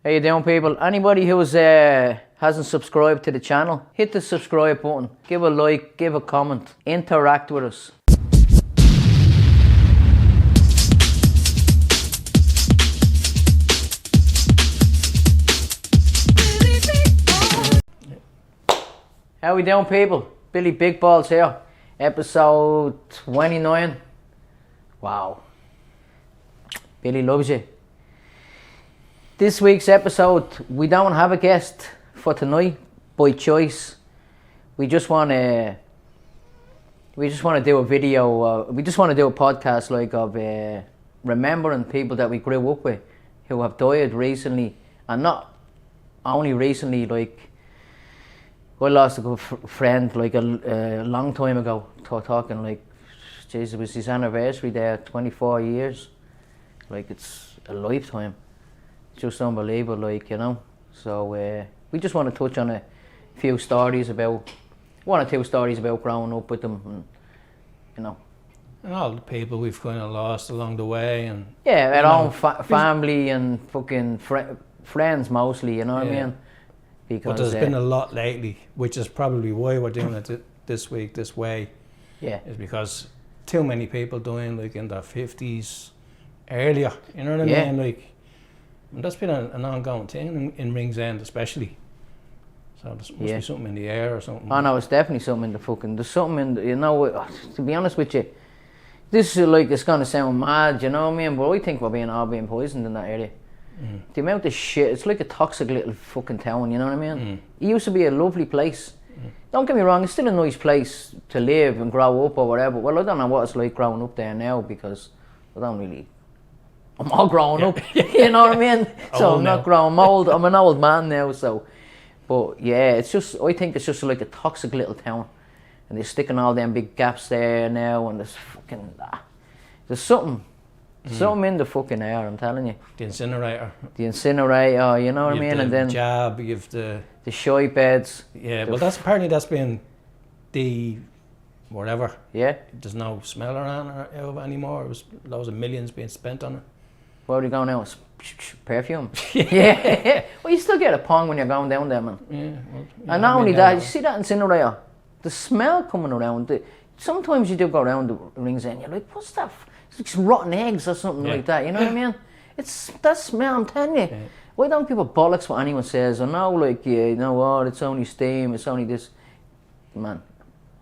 How you doing, people? Anybody who's hasn't subscribed to the channel, hit the subscribe button, give a like, give a comment, interact with us. How we doing, people? Billy Big Balls here, episode 29. Wow. Billy loves you. This week's episode, we don't have a guest for tonight by choice. We just want to do a video. We just want to do a podcast of remembering people that we grew up with who have died recently, and not only recently. I lost a good friend a long time ago. Talking jeez, it was his anniversary there, 24 years. It's a lifetime. Just unbelievable, So we just want to touch on a few stories about, one or two stories about growing up with them, and all the people we've kind of lost along the way, and our own family and fucking friends mostly, what I mean? But there's been a lot lately, which is probably why we're doing it this week this way. Yeah, is because too many people dying in their 50s, earlier. You know what I mean? And that's been an ongoing thing in Ringsend, especially. So there must be something in the air or something. Oh no, it's definitely something in the fucking. There's something in the, to be honest with you, this is it's gonna sound mad, you know what I mean? But I think we're all being poisoned in that area. Mm. The amount of shit, it's like a toxic little fucking town, you know what I mean? Mm. It used to be a lovely place. Mm. Don't get me wrong, it's still a nice place to live and grow up or whatever. Well, I don't know what it's like growing up there now, because I'm all grown up, you know what I mean? So I'm not grown, I'm an old man now, so. But yeah, I think it's just like a toxic little town. And they're sticking all them big gaps there now, and there's fucking, there's something in the fucking air, I'm telling you. The incinerator, you know what I mean? And then jab, you've the shy beds. Yeah, well that's been the whatever. Yeah. There's no smell around it anymore. It was loads of millions being spent on it. Where are you going now? Perfume. Yeah. Well, you still get a pong when you're going down there, man. Yeah. Well, and not only that, you see that incinerator, the smell coming around. Sometimes you do go around the rings and you're like, what's that? It's like rotten eggs or something like that. You know what I mean? It's that smell. I'm telling you. Yeah. Why don't people bollocks what anyone says? Or no, it's only steam. It's only this. Man,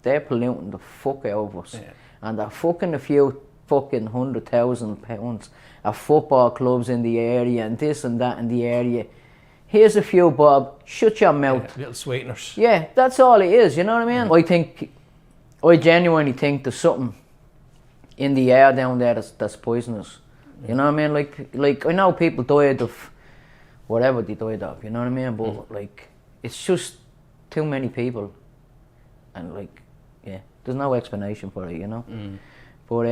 they're polluting the fuck out of us, and they're fucking a few fucking £100,000 of football clubs in the area and this and that in the area. Here's a few, Bob. Shut your mouth. Little sweeteners. Yeah, that's all it is. You know what I mean? I genuinely think there's something in the air down there that's poisonous. You know what I mean? I know people died of whatever they died of. You know what I mean? But it's just too many people, and there's no explanation for it. But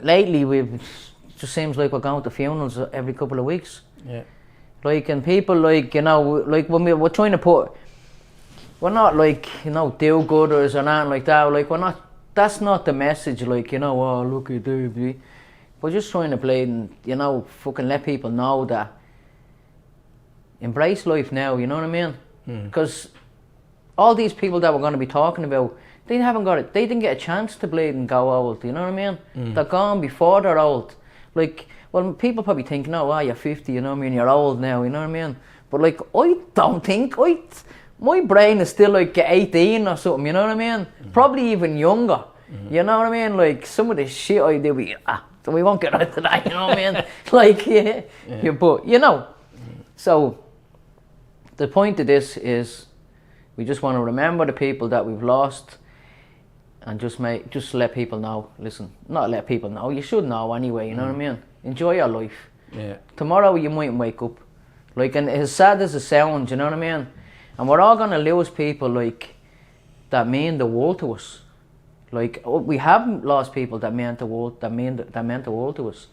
lately it just seems like we're going to funerals every couple of weeks. Yeah. And people when we're trying to put, we're not do-gooders or nothing like that. We're not. That's not the message. Oh look at Dave. We're just trying to play and fucking let people know that embrace life now. You know what I mean? Because all these people that we're going to be talking about, they didn't get a chance to bleed and go old, you know what I mean? They're gone before they're old. People probably think, no, you're 50, you know what I mean, you're old now, you know what I mean? But I don't think, my brain is still 18 or something, you know what I mean? Probably even younger, you know what I mean? Some of the shit I do, we won't get into that, you know what I mean? But, so the point of this is, we just want to remember the people that we've lost, and just let people know. Listen, not let people know. You should know anyway. You know what I mean? Enjoy your life. Yeah. Tomorrow you mightn't wake up. And as sad as it sounds, you know what I mean? And we're all gonna lose people that mean the world to us. We haven't lost people that meant the world. That meant the world to us.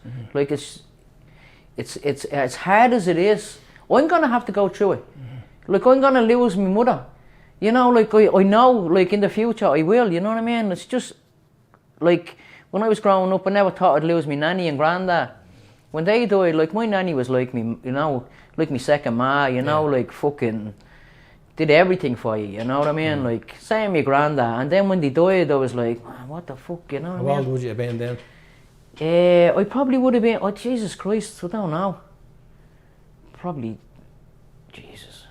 It's as hard as it is. I'm gonna have to go through it. I'm gonna lose my mother. I know, in the future I will, you know what I mean? It's just, when I was growing up, I never thought I'd lose my nanny and granddad. when they died, like my nanny was like me, you know, like me second ma, you know, like fucking did everything for you know what I mean? Like same my granddad, and then when they died, I was like, man, what the fuck, you know what I mean? How old would you have been then? I probably would have been, oh Jesus Christ, I don't know. Probably, Jesus,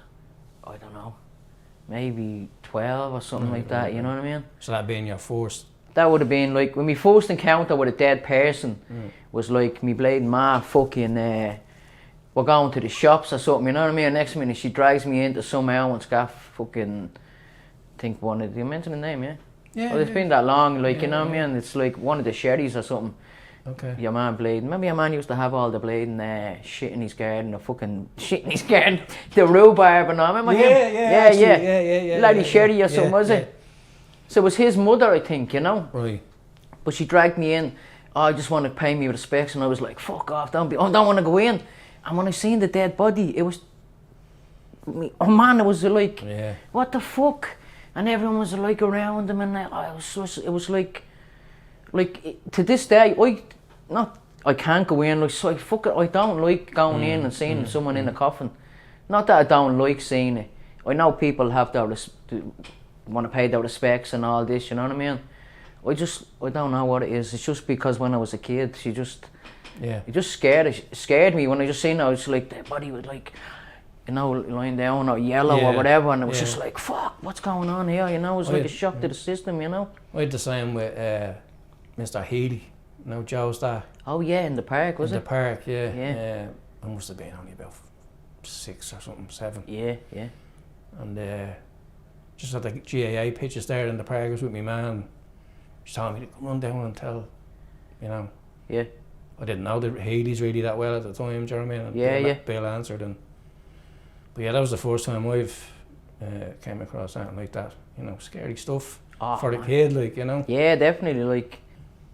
I don't know, maybe 12 or something like that, you know what I mean? So that being your first? That would have been like, when my first encounter with a dead person was like me bleeding ma fucking, we're going to the shops or something, you know what I mean? Next minute she drags me into some Elwyn's gaff fucking, think one of, you mention the name, yeah? Yeah. Well, it's been that long, like, you know what I mean? It's like one of the sherries or something. Okay. Your man bleeding. Remember your man used to have all the bleeding shit in his garden, the fucking shit in his garden, the rhubarb and all. Remember him? Yeah. Laddie Sherry or something, was it? So it was his mother, I think, you know? Right. But she dragged me in. Oh, I just want to pay me respects, and I was like, fuck off, I don't want to go in. And when I seen the dead body, it was, oh man, it was like, what the fuck? And everyone was like around him, and it was like to this day, I can't go in. Like, so I don't like going in and seeing someone in a coffin. Not that I don't like seeing it. I know people have their want to pay their respects and all this. You know what I mean? I don't know what it is. It's just because when I was a kid, it just scared me when I just seen it. I was like, the body was like, you know, lying down or yellow or whatever, and it was just like, fuck, what's going on here? You know, it was like a shock to the system. You know. I had the same with Mr. Healy. You know, Joe's dad. Oh yeah, in the park, was it? In the park, yeah. I must have been only about 6 or something, 7. Yeah. And just had the GAA pitches there in the park. I was with my man. She told me to run down and tell, you know. Yeah. I didn't know the Healy's really that well at the time, do you know what I mean? And Bill answered, but yeah, that was the first time I've came across something like that. You know, scary stuff for a kid, like, you know. Yeah, definitely, like.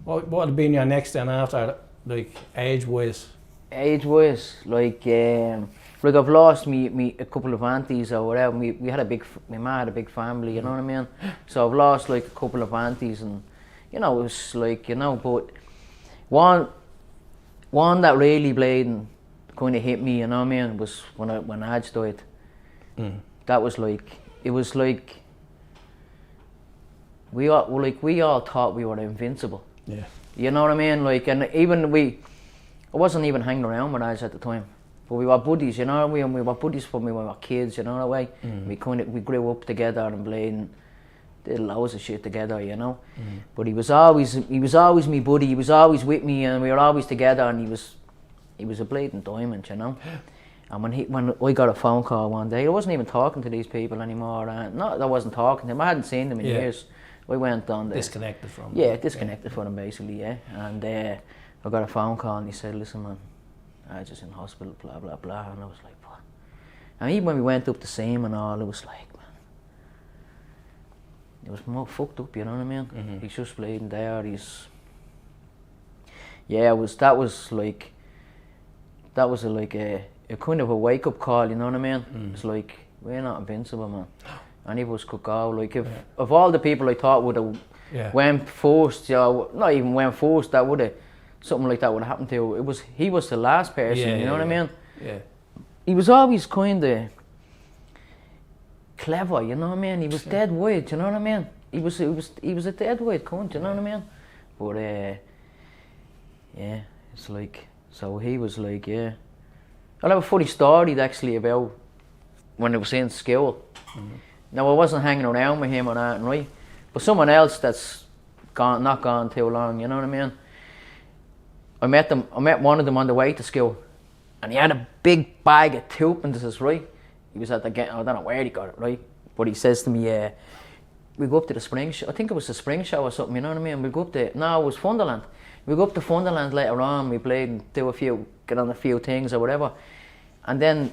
What would have been your next then after, like, age-wise? Age-wise, like I've lost me a couple of aunties or whatever. We had my ma had a big family, you know what I mean? So I've lost like a couple of aunties, and you know, it was like, you know, but one that really bleeding kind of hit me, you know what I mean, was when Aj died. That was like, it was like we all thought we were invincible. Yeah. You know what I mean? Like, and even I wasn't even hanging around with Aj at the time, but we were buddies, you know. We were buddies when we were kids, you know, that way. We grew up together and played and did loads of shit together, you know. But he was always my buddy. He was always with me, and we were always together. And he was a bleeding diamond, you know. And when I got a phone call one day, I wasn't even talking to these people anymore. Not that I wasn't talking to them. I hadn't seen them in years. I went on there. Disconnected from them. Yeah, disconnected from them basically, yeah. And I got a phone call and he said, listen man, I just in hospital, blah, blah, blah. And I was like, what? And even when we went up to see him and all, it was like, man, it was more fucked up, you know what I mean? He's just bleeding there, that was like a kind of a wake-up call, you know what I mean? It's like, we're not invincible, man. Any of us could go. Like, if of all the people I thought would have went first, you know, not even went first, that would have, something like that would have happened to. He was the last person, you know what I mean? Yeah. He was always kind of clever, you know what I mean? He was dead white, you know what I mean? He was a dead white cunt, you know what I mean? But it's like, so he was like, I'll have a funny story actually about when I was in school. Now I wasn't hanging around with him or that, right? But someone else that's not gone too long, you know what I mean? I met one of them on the way to school, and he had a big bag of twopence, right? He was at the I don't know where he got it, right? But he says to me, we go up to the spring show. I think it was the spring show or something, you know what I mean? We go up to, no, it was Funderland. We go up to Funderland later on, we played and get on a few things or whatever. And then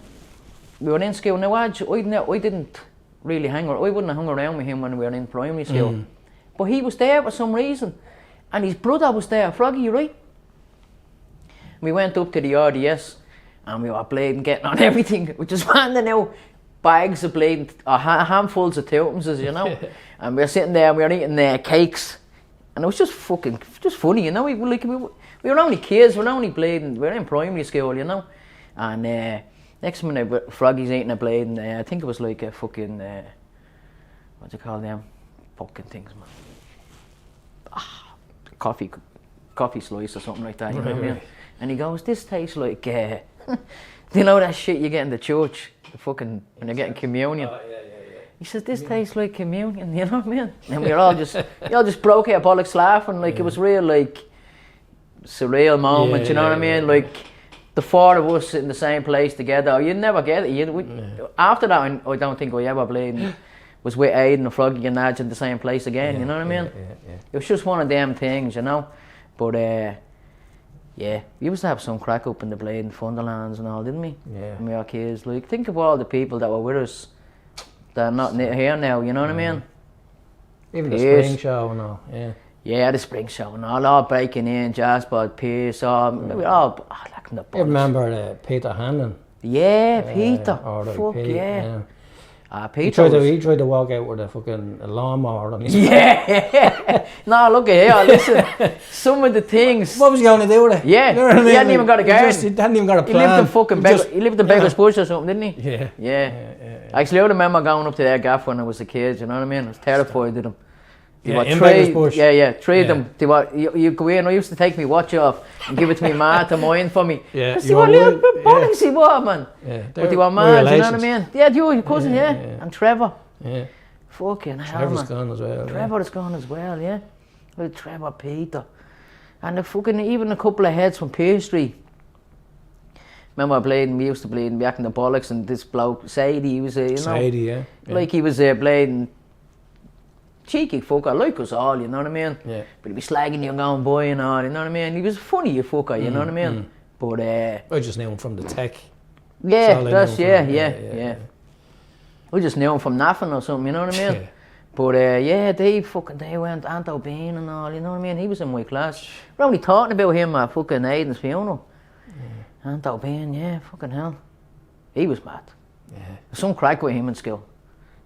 we were in school. Now I didn't really I wouldn't have hung around with him when we were in primary school. But he was there for some reason. And his brother was there, Froggy, right? We went up to the RDS and we were playing, getting on everything. We just handing out bags of playing, handfuls of tupences, you know. And we were sitting there and we were eating cakes. And it was just funny, you know. we were only kids, we were only bleeding, we were in primary school, you know. And next minute, Froggy's eating a blade, and I think it was like a fucking, what do you call them? Fucking things, man. Coffee slice or something like that, you know what I mean? And he goes, this tastes like, do you know that shit you get in the church? The fucking, when you're getting communion? He says, this tastes like communion, you know what I mean? And we all just broke out bollocks laughing, like it was real, like, surreal moment, you know what I mean? Like, the four of us in the same place together, you'd never get it. After that, I don't think we ever played, was with Aiden and Froggy and Nadge in the same place again, you know what I mean? It was just one of them things, you know? But, yeah, we used to have some crack up in the Blade and Thunderlands and all, didn't we? Yeah. When we were kids. Like, think of all the people that were with us that are not here now, you know what I mean? Even the spring show and all, Yeah, the spring show and all breaking in, Jasper, Pierce, we all like the I remember Peter Hanlon. Yeah, Peter. Fuck yeah. Peter he tried to walk out with a fucking lawnmower on his No, look at here, listen. Some of the things. What was he going to do with it? Yeah, you know what I mean? He hadn't even got a garden. He hadn't even got a plan. He lived in Beggar's Bush or something, didn't he? Yeah. Actually, I remember going up to their gaff when I was a kid, you know what I mean? I was terrified of them. In Beggar's Bush. Three of them. They were, you go in, I used to take my watch off and give it to my ma to mine for me. Yeah. They were little bollocks he was, man. Yeah. But they were mad, you know what I mean? Yeah, your cousin, and Trevor. Yeah. Fucking hell, Trevor's man. gone as well. Trevor's gone as well, yeah. With Trevor, Peter. And the fucking, even a couple of heads from Pastry. Remember we used to bleed back in the bollocks, and this bloke, Sadie, he was you know. Sadie, yeah. Like he was bleeding. Cheeky fucker, like us all, you know what I mean? Yeah. But he'd be slagging you going boy and all, you know what I mean? He was funny, you fucker, you know what I mean? But I just knew him from the tech. Yeah, yeah. I just knew him from nothing or something, you know what I mean? But they went Anto Bean and all, you know what I mean? He was in my class. We're only talking about him at fucking Aiden's funeral. Anto Bean, yeah, fucking hell. He was mad. Yeah. Some crack with him in school.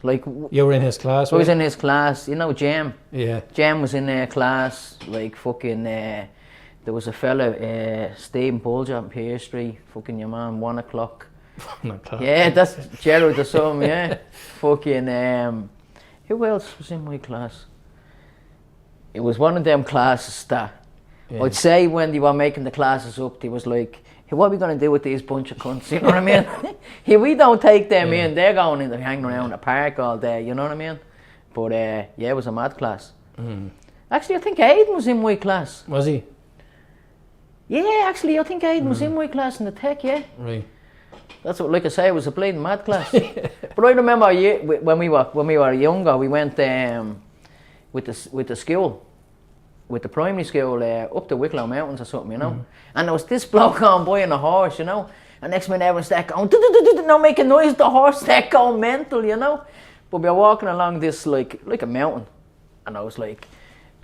Like, you were in his class? I was in his class, you know, Jam. Yeah. Jam was in their class, like fucking, there was a fella, Stephen Bulger in Pastry, fucking your man, 1 o'clock. 1 o'clock. Yeah, that's Gerald or something, yeah. Fucking, who else was in my class? It was one of them classes that, I'd say when they were making the classes up, they was like, hey, what are we going to do with these bunch of cunts, you know what I mean? Hey, we don't take them in, they're going in, they're hanging around the park all day, you know what I mean? But it was a mad class. Actually, I think Aiden was in my class. Was he? Yeah, actually, I think Aiden was in my class in the tech, yeah. Right. That's what, like I say, it was a bleeding mad class. But I remember when we were younger, we went with the school, with the primary school up the Wicklow Mountains or something, you know. And there was this bloke on by on a horse, you know. And next minute everyone's that going, no making noise, the horse that going mental, you know. But we were walking along this like a mountain, and I was like,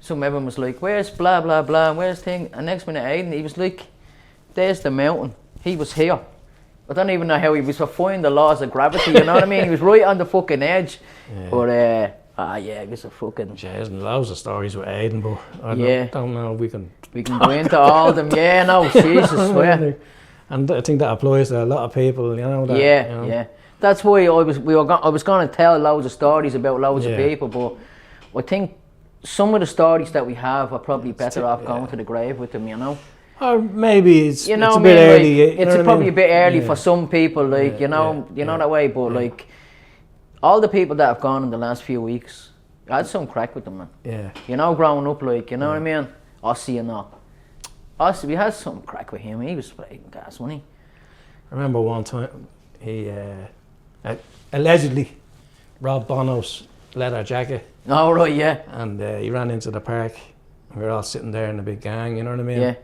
everyone was like, where's blah blah blah, where's thing? And next minute Aiden, he was like, there's the mountain. He was here. I don't even know how he was defying the laws of gravity, you know what I mean? He was right on the fucking edge. Yeah. But it was a fucking... Yeah, there's loads of stories with Aiden, but I don't know if we can go into all of them. Yeah, no, Jesus, swear. And I think that applies to a lot of people, you know. That, yeah. That's why I was going to tell loads of stories about loads of people, but I think some of the stories that we have are probably better off going to the grave with them, you know. Or maybe it's a bit early. Like, it's probably a bit early for some people, like you know that way. But like all the people that have gone in the last few weeks, I had some crack with them, man. Yeah. You know, growing up, like you know what I mean. Ossie and all. Ossie, we had some crack with him. He was playing gas, wasn't he? I remember one time he allegedly robbed Bono's leather jacket. Oh right, yeah. And he ran into the park. We were all sitting there in a big gang. You know what I mean? Yeah.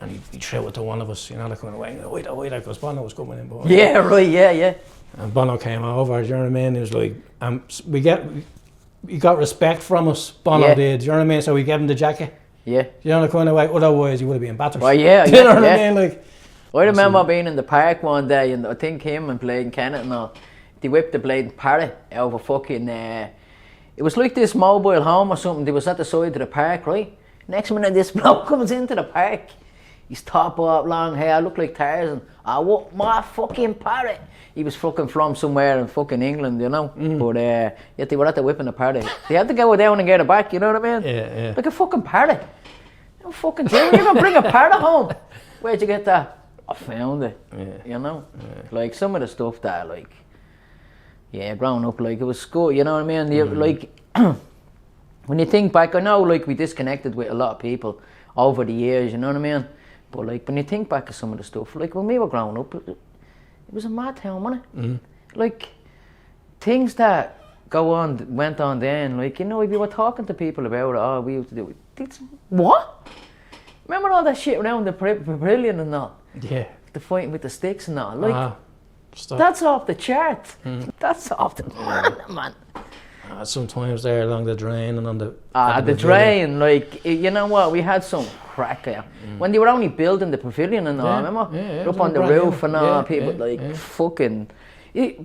And he threw it to one of us, you know, like going away, wait, because Bono was coming in. Yeah, right, yeah. And Bono came over, do you know what I mean? He was like, he got respect from us, Bono did, do you know what I mean? So we gave him the jacket. Yeah. You know, the kind of way, otherwise he would have been battered. Well, yeah, do you know what I mean? Like, I remember being in the park one day, and I think him and Blade Kennett and all, they whipped the Blade parrot over fucking, it was like this mobile home or something, they was at the side of the park, right? Next minute, this bloke comes into the park. He's top up, long hair, looked like Tarzan. I want my fucking parrot. He was fucking from somewhere in fucking England, you know. But yet they were at the whipping the parrot. They had to go down and get it back, you know what I mean? Yeah. Like a fucking parrot. You fucking do. You even bring a parrot home. Where'd you get that? I found it. Yeah. You know? Yeah. Like some of the stuff that like, growing up, like it was school, you know what I mean? Like when you think back, I know like we disconnected with a lot of people over the years, you know what I mean? But like when you think back of some of the stuff, like when we were growing up, it was a mad town, wasn't it? Like things that went on then, like, you know, if you were talking to people about it, oh, we used to do it. What? Remember all that shit around the pavilion and all? Yeah. The fighting with the sticks and all. Like, Stop. That's off the chart. That's off the man. Sometimes there along the drain and on the... the drain, like, you know what, we had some crack there. When they were only building the pavilion and all, remember? Yeah, up on the roof and all, people fucking...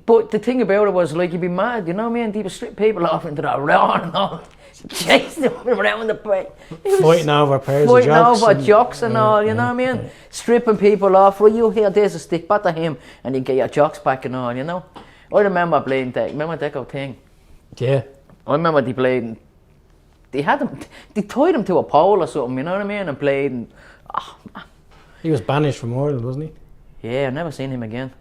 But the thing about it was, like, you'd be mad, you know what I mean? They would strip people off into that lawn and all. Chase them around the place. Fighting over pairs of jocks. Fighting over jocks and all, you know what I mean? Stripping people off. Well, you here, there's a stick, batter him, and you get your jocks back and all, you know? I remember playing that. Remember that thing? Yeah. I remember they played. They tied him to a pole or something, you know what I mean? And played. And, he was banished from Ireland, wasn't he? Yeah, I've never seen him again.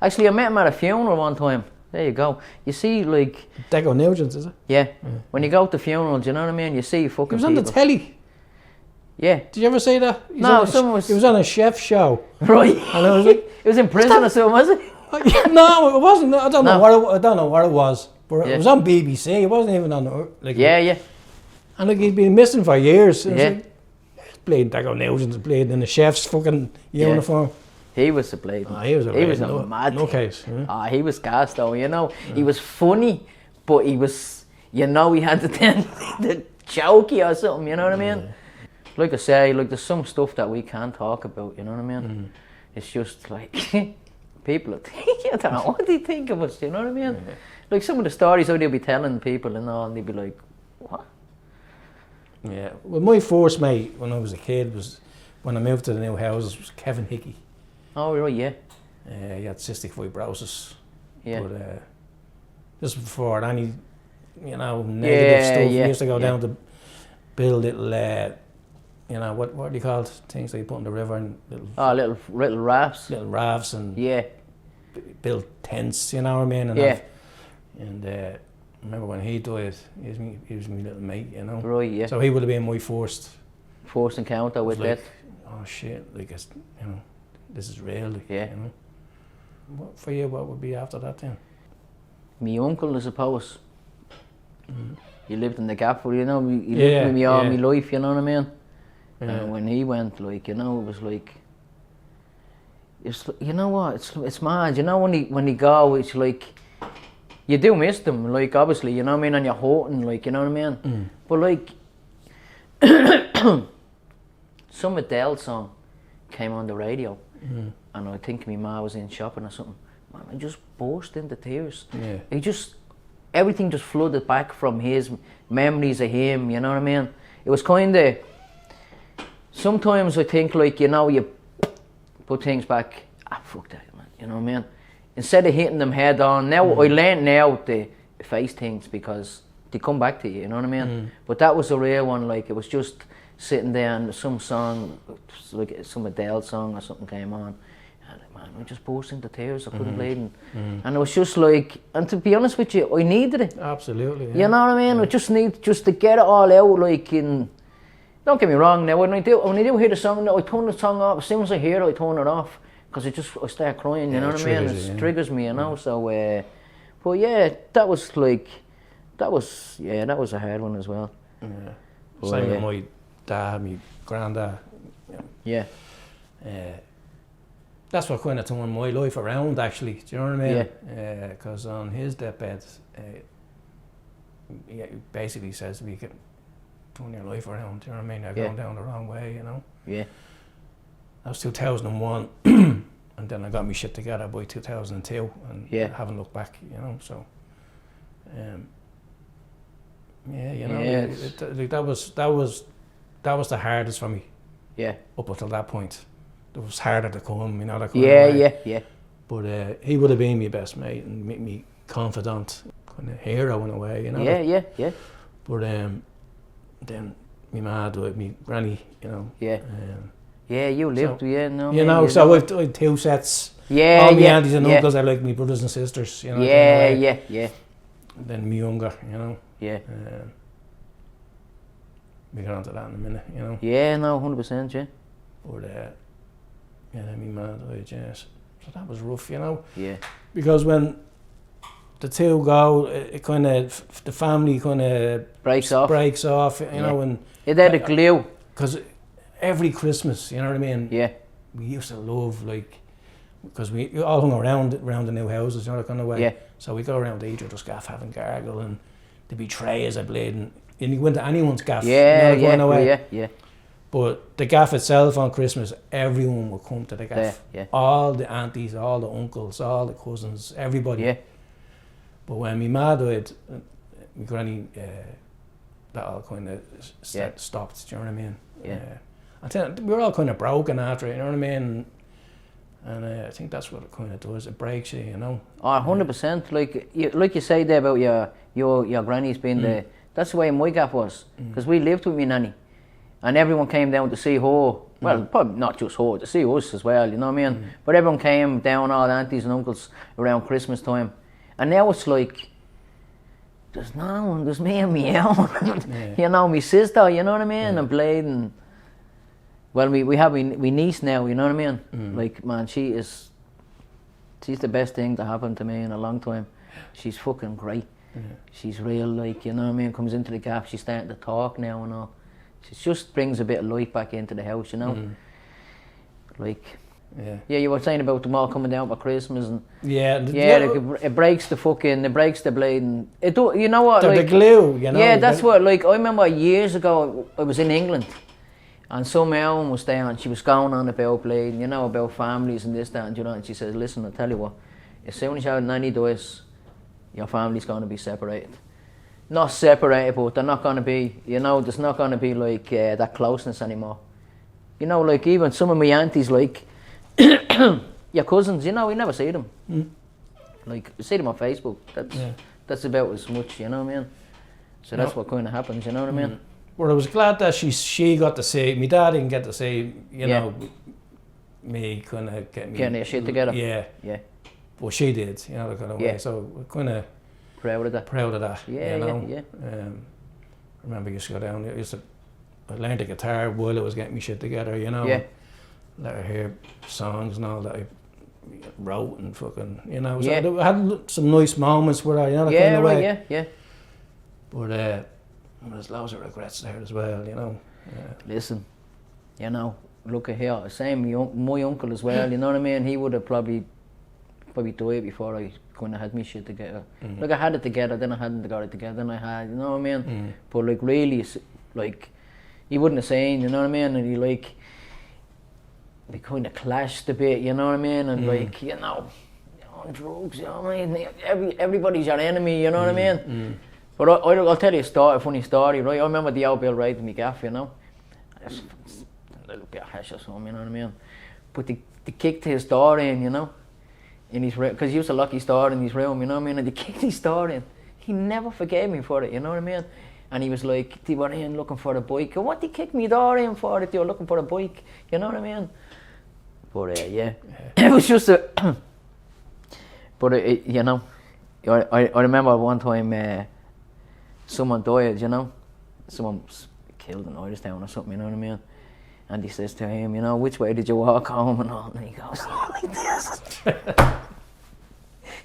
Actually, I met him at a funeral one time. There you go. You see, like... Deco Nugent, is it? Yeah. When you go to funerals, you know what I mean? You see fucking people. He was on the telly. Yeah. Did you ever see that? He was on a chef show. Right. And I was like... He was in prison or something, was it? No, it wasn't. I don't know what it was. But it was on BBC. It wasn't even on... Yeah. And like he'd been missing for years. Like, playing Deco Nugent, played in the chef's fucking uniform. He was a blade. He was a mad case. Yeah. He was gas though, you know. He was funny, but he was, you know, he had the tendency to jokey or something, you know what I mean? Like I say, like there's some stuff that we can't talk about, you know what I mean? It's just like, people are thinking, I don't know, what do you think of us, you know what I mean? Like some of the stories how they'll be telling people and all, and they'd be like, what? Yeah, well my first mate when I was a kid was, when I moved to the new houses, was Kevin Hickey. Oh, right, yeah. He had cystic fibrosis. Yeah. But just before any, you know, negative stuff, we used to go down to build little, you know, what are they called? Things that you put in the river and little rafts. Little rafts and build tents, you know what I mean? And I remember when he died, he was my little mate, you know. Right, yeah. So he would have been my first encounter with like, that. Oh shit, like it's, you know, this is real, like, you know. What, for you, what would be after that then? My uncle, I suppose. He lived in the gap, you know, he lived with me all my life, you know what I mean? And when he went, like, you know, it was like, it's, you know what, it's mad, you know, when he go, it's like, you do miss them, like, obviously, you know what I mean, and you're hurting, like, you know what I mean? But like, some Adele song came on the radio, and I think my ma was in shopping or something. Man, I just burst into tears. Everything just flooded back from his memories of him, you know what I mean? It was kind of, sometimes I think, like, you know, you put things back, fuck that, man, you know what I mean? Instead of hitting them head on, now I learn now to face things because they come back to you, you know what I mean? But that was a rare one, like, it was just sitting there and some song, like some Adele song or something came on, and man, I just burst into tears. I couldn't believe it, and it was just like, and to be honest with you, I needed it. Absolutely. Yeah. You know what I mean? I just need to get it all out. Like, in, don't get me wrong. Now when I do hear the song, I turn the song off. As soon as I hear it, I turn it off because I start crying. You know what I mean? It triggers me. You know. So, but yeah, that was a hard one as well. Yeah. Same with my dad, my granddad. Yeah. That's what kind of turned my life around, actually. Do you know what I mean? Yeah. Because on his deathbed, he basically says we can turn your life around. Do you know what I mean? You're going down the wrong way, you know? Yeah. That was 2001, and then I got my shit together by 2002, and haven't looked back, you know, so... you know, that was that was the hardest for me. Yeah. Up until that point, it was harder to come, you know. That kind Yeah, of way. yeah. But he would have been my best mate and make me confidant, kind of hero in a way, you know. Yeah. But then my ma died, my granny, you know. Yeah. Yeah, you lived, so, yeah, no. You know, so I've 2 sets. Yeah, all my yeah, aunties and yeah. uncles are like my brothers and sisters, you know. Yeah. And then me younger, you know. Yeah. We get onto that in a minute, you know. Yeah, no, 100%, yeah. But then my ma died, yes. So that was rough, you know. Yeah. Because when the two go, it kind of, the family kind of breaks off, you know, and they're the glue. Because every Christmas, you know what I mean? Yeah. We used to love, like, because we all hung around the new houses, you know, that kind of way. Yeah. So we go around each other's gaff having gargle, and there'd be trays of bleeding. And you go into anyone's gaff, Yeah. But the gaff itself on Christmas, everyone would come to the gaff. Yeah. All the aunties, all the uncles, all the cousins, everybody. Yeah. But when my ma died, my granny, that all kind of stopped, do you know what I mean? Yeah. I think we were all kind of broken after it, you know what I mean? And I think that's what it kind of does, it breaks you, you know? Oh, 100%. Like you say there about your granny's being there, that's the way my gaff was. Because we lived with me nanny. And everyone came down to see her. Well, probably not just her, to see us as well, you know what I mean? But everyone came down, all the aunties and uncles, around Christmas time. And now it's like, there's no one, there's me and me own. You know, my sister, you know what I mean? And Blade and... Well, we have we niece now, you know what I mean? Like, man, she's the best thing to happen to me in a long time. She's fucking great. She's real, like, you know what I mean? Comes into the gaff, she's starting to talk now and all. She just brings a bit of life back into the house, you know? Like... Yeah, you were saying about them all coming down for Christmas and like it breaks the blade and it do, you know what? They're like, the glue, you know. Yeah, that's what. Like I remember years ago, I was in England, and some Ellen was there, and she was going on about blade, you know, about families and this, that, and you know. And she says, "Listen, I'll tell you what. As soon as your nanny dies, your family's going to be separated. Not separated, but they're not going to be. You know, there's not going to be like that closeness anymore. You know, like even some of my aunties, like." Your cousins, you know, we never see them. Like, you see them on Facebook. That's about as much, you know what I mean? So that's what kind of happens, you know what I mean? Well, I was glad that she got to see. My dad didn't get to see, you know, me kind of getting their shit together. Yeah. Well, she did, you know, that kind of way. So we're kind of proud of that. Yeah, you know? I remember I used to go down there. I learned the guitar while I was getting my shit together, you know? Yeah. Let her hear songs and all that I wrote and fucking, you know. So I had some nice moments with her, you know, that kind of way. Yeah. But there's loads of regrets there as well, you know. Listen, you know, look at here, same my uncle as well, you know what I mean? He would have probably died before I kind of had me shit together. Like I had it together, then I hadn't got it together, then I had, you know what I mean? But like really, like, he wouldn't have seen, you know what I mean? And he like, we kind of clashed a bit, you know what I mean? And like, you know, on drugs, you know what I mean? Everybody's your enemy, you know what I mean? But I'll tell you a funny story, right? I remember the old Bill right in my gaff, you know? Just a little bit of hash or something, you know what I mean? But they kicked his door in, you know? In his room, because he used to lock his door in his room, you know what I mean? And they kicked his door in. He never forgave me for it, you know what I mean? And he was like, they were in looking for a bike. What they kicked me door in for if they were looking for a bike, you know what I mean? But it was just a. But you know, I remember one time someone died, you know, someone was killed in Iristown or something, you know what I mean? And he says to him, you know, which way did you walk home and all? And he goes, oh, like this.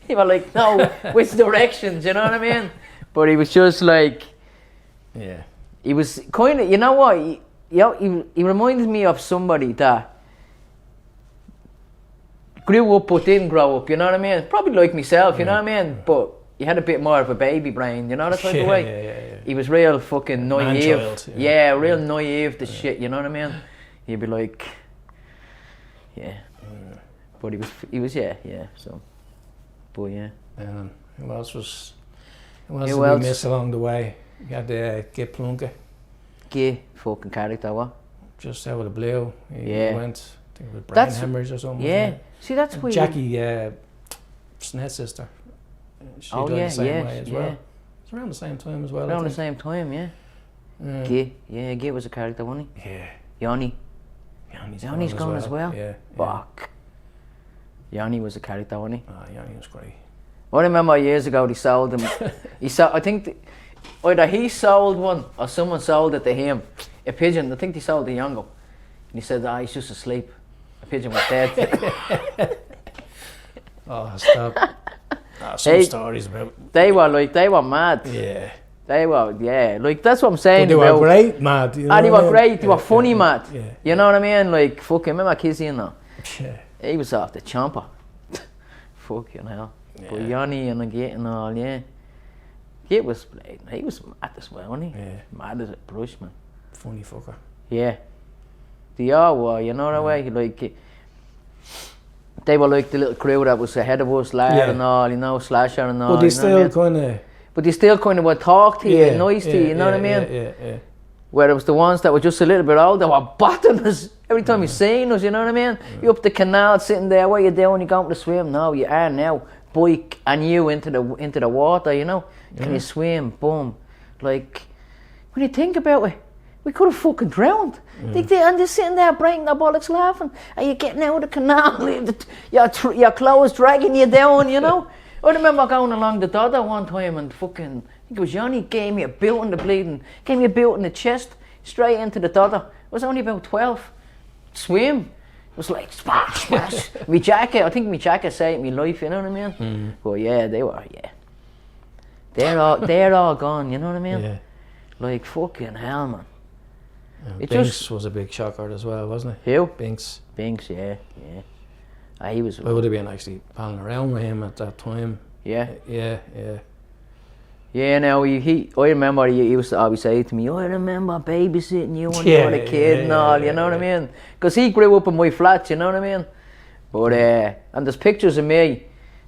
He was like, no, which directions, you know what I mean? But he was just like, he was kind of, you know what? He reminded me of somebody that grew up but didn't grow up, you know what I mean? Probably like myself, you know what I mean? But he had a bit more of a baby brain, you know that type of way? Yeah. He was real fucking naive. Man-child, real naive to shit, you know what I mean? He'd be like, But he was so. But who else was we missed along the way? You had Gip Plunkett. Gay fucking character, what? Just out of the blue. He Yeah. went, I think, with brain hemorrhage or something. Yeah. Wasn't it? See, that's where Jackie, Sned's sister. She died the same way as well. yeah. It's around the same time as well. Around I the think. same time, yeah. Yeah. Gay was a character, wasn't Yeah. he? Yanni. Yanni's gone as well. Yeah. Fuck. Yanni was a character, wasn't he? Yanni was great. I remember years ago they sold him. I think either he sold one or someone sold it to him. A pigeon. I think they sold the Yango. And he said, he's just asleep. A pigeon was dead. Oh, stop. Some stories about. They were mad. Yeah. They were, like, that's what I'm saying. But they were great, mad. You know they what I were mean? great. They were funny, mad. Yeah. You know what I mean? Like, fucking, remember Kizzy and that? Yeah. He was off the chomper. Fucking hell. Yeah. But Yanni and the Gate and all, yeah. He was mad as well, wasn't he? Yeah. Mad as a brush, man. Funny fucker. Yeah. They all were, you know that way? Like, they were like the little crew that was ahead of us, lad and all, you know, Slasher and all. But they you know still what I mean? kind of. But they still kind of would talk to you, nice to you, you know what I mean? Yeah. Where it was the ones that were just a little bit older were batting us every time you seen us, you know what I mean? You up the canal sitting there, what you doing? You going to swim? No, you are now. Bike and you into the water, you know? Can you swim? Boom. Like, when you think about it, we could have fucking drowned. And they're sitting there breaking their bollocks laughing. And you're getting out of the canal, your clothes dragging you down, you know? I remember going along the Dodder one time and fucking, I think it was Johnny, gave me a boot in the chest, straight into the Dodder. I was only about 12. Swim. It was like splash, splash. My jacket saved my life, you know what I mean? But yeah, they were, They're all gone, you know what I mean? Yeah. Like fucking hell, man. Binks was a big shocker as well, wasn't it? Who? Binks, yeah. He was. It would have been actually palling around with him at that time. Yeah. Yeah. Now I remember he used to always say to me, I remember babysitting you when you were a kid and all, you know what I mean? Because he grew up in my flat, you know what I mean? But and there's pictures of me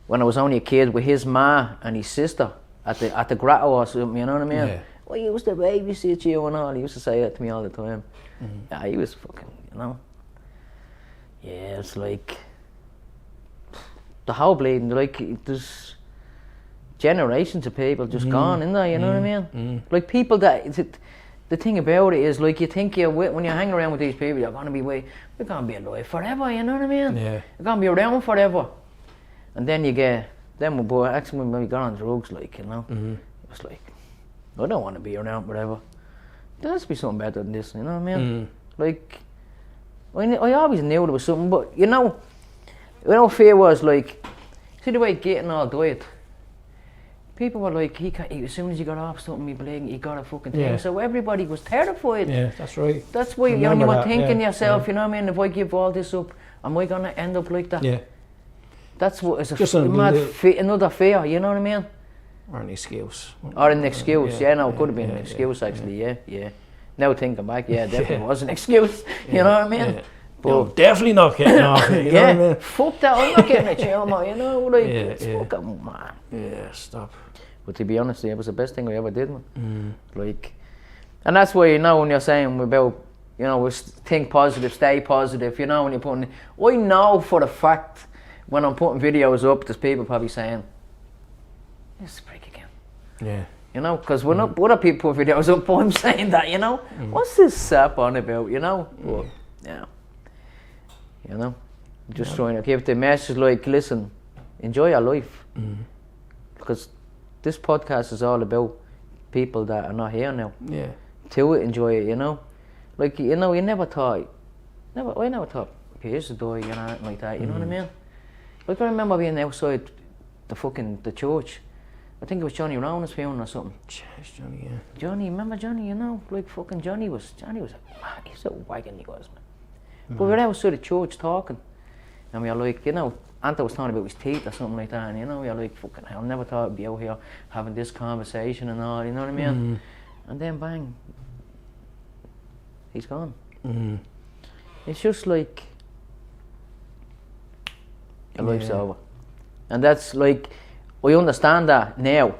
when I was only a kid with his ma and his sister at the grotto or something, you know what I mean? Yeah. Well, he used to babysit you and all. He used to say that to me all the time. Yeah, he was fucking, you know. Yeah, it's like the whole bleeding, like there's generations of people just gone in there, you know what I mean? Like people the thing about it is like you think when you hang around with these people, you're gonna be alive forever, you know what I mean? Yeah. You're gonna be around forever. And then you get when we got on drugs, like, you know, it was like, I don't want to be around forever. There has to be something better than this, you know what I mean? Like, I always knew there was something, but you know fear was like, see the way getting all died. People were like, as soon as he got off something, he got a fucking thing. Yeah. So everybody was terrified. Yeah, that's right. That's why you were thinking yourself, you know what I mean? If I give all this up, am I gonna end up like that? Yeah. That's what is another fear, you know what I mean? Or an excuse. Or an excuse, it could have been an excuse actually, yeah. Now thinking back, definitely was an excuse, you know what I mean? Yeah. But I'm definitely not getting off it, you know what I mean? Fuck that, I'm not getting a chill, man, you know, like, it's fucking man. Yeah, stop. But to be honest, it was the best thing I ever did, man. Like, and that's why, you know, when you're saying about, you know, think positive, stay positive, you know, when you're putting, I know for a fact, when I'm putting videos up, there's people probably saying, this is a prick again. Yeah. You know, because when other people put videos up, I'm saying that, you know, what's this sap on about, you know? But, yeah. You know, just trying to give the message like, listen, enjoy your life. Because this podcast is all about people that are not here now. Yeah. To enjoy it, you know? Like, you know, I never thought Piers would die, you know, anything like that, you know what I mean? Like, I remember being outside the church. I think it was Johnny Rowan's film or something. Johnny, yeah. Johnny, remember Johnny, you know? Like, fucking Johnny was he's a wagon, he was, man. But we were outside the church talking. And we were like, you know, Anta was talking about his teeth or something like that. And, you know, we were like, fucking hell, I never thought I'd be out here having this conversation and all, you know what I mean? And then bang, he's gone. It's just like, your life's over. And that's like, I understand that now.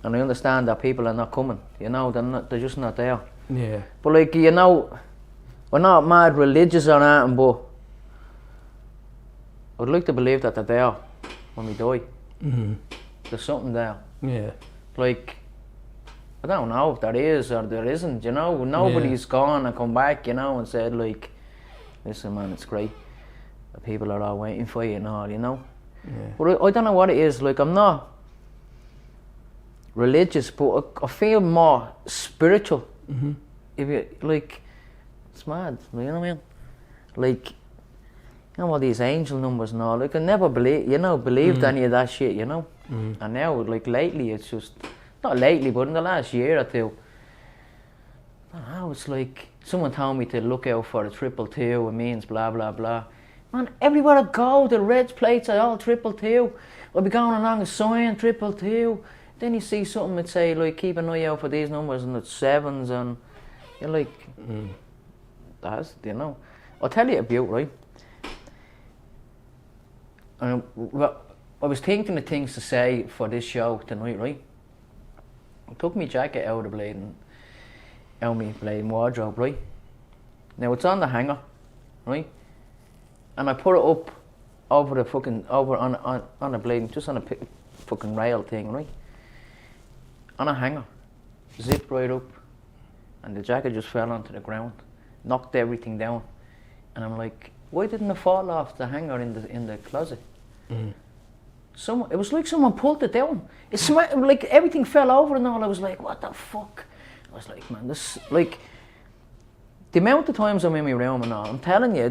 And I understand that people are not coming, you know, they're just not there. Yeah. But like, you know, we're not mad religious or anything, but I'd like to believe that they're there when we die. Mm-hmm. There's something there. Yeah. Like, I don't know if there is or there isn't, you know. Nobody's gone and come back, you know, and said like, listen man, it's great. The people are all waiting for you and all, you know. Yeah. But I don't know what it is, like I'm not religious, but I feel more spiritual. Mm-hmm. If you, like, it's mad, you know what I mean? Like, you know all these angel numbers and all, like I never believed any of that shit, you know. And now, like lately, it's just, not lately, but in the last year or two, I don't know, it's like, someone told me to look out for the 222, it means blah blah blah. Man, everywhere I go, the red plates are all 222. I'll be going along a sign, 222. Then you see something that say, like, keep an eye out for these numbers, and it's 7s, and you're like, that's, you know. I'll tell you about, right? Well, I was thinking of things to say for this show tonight, right? I took my jacket out of my blading wardrobe, right? Now it's on the hanger, right? And I put it up over the fucking, over on a blading, just on a fucking rail thing, right? On a hanger, zipped right up, and the jacket just fell onto the ground, knocked everything down, and I'm like, why didn't it fall off the hanger in the closet? It was like someone pulled it down. It's like everything fell over and all. I was like, what the fuck? I was like, man, this, like, the amount of times I'm in my room and all, I'm telling you,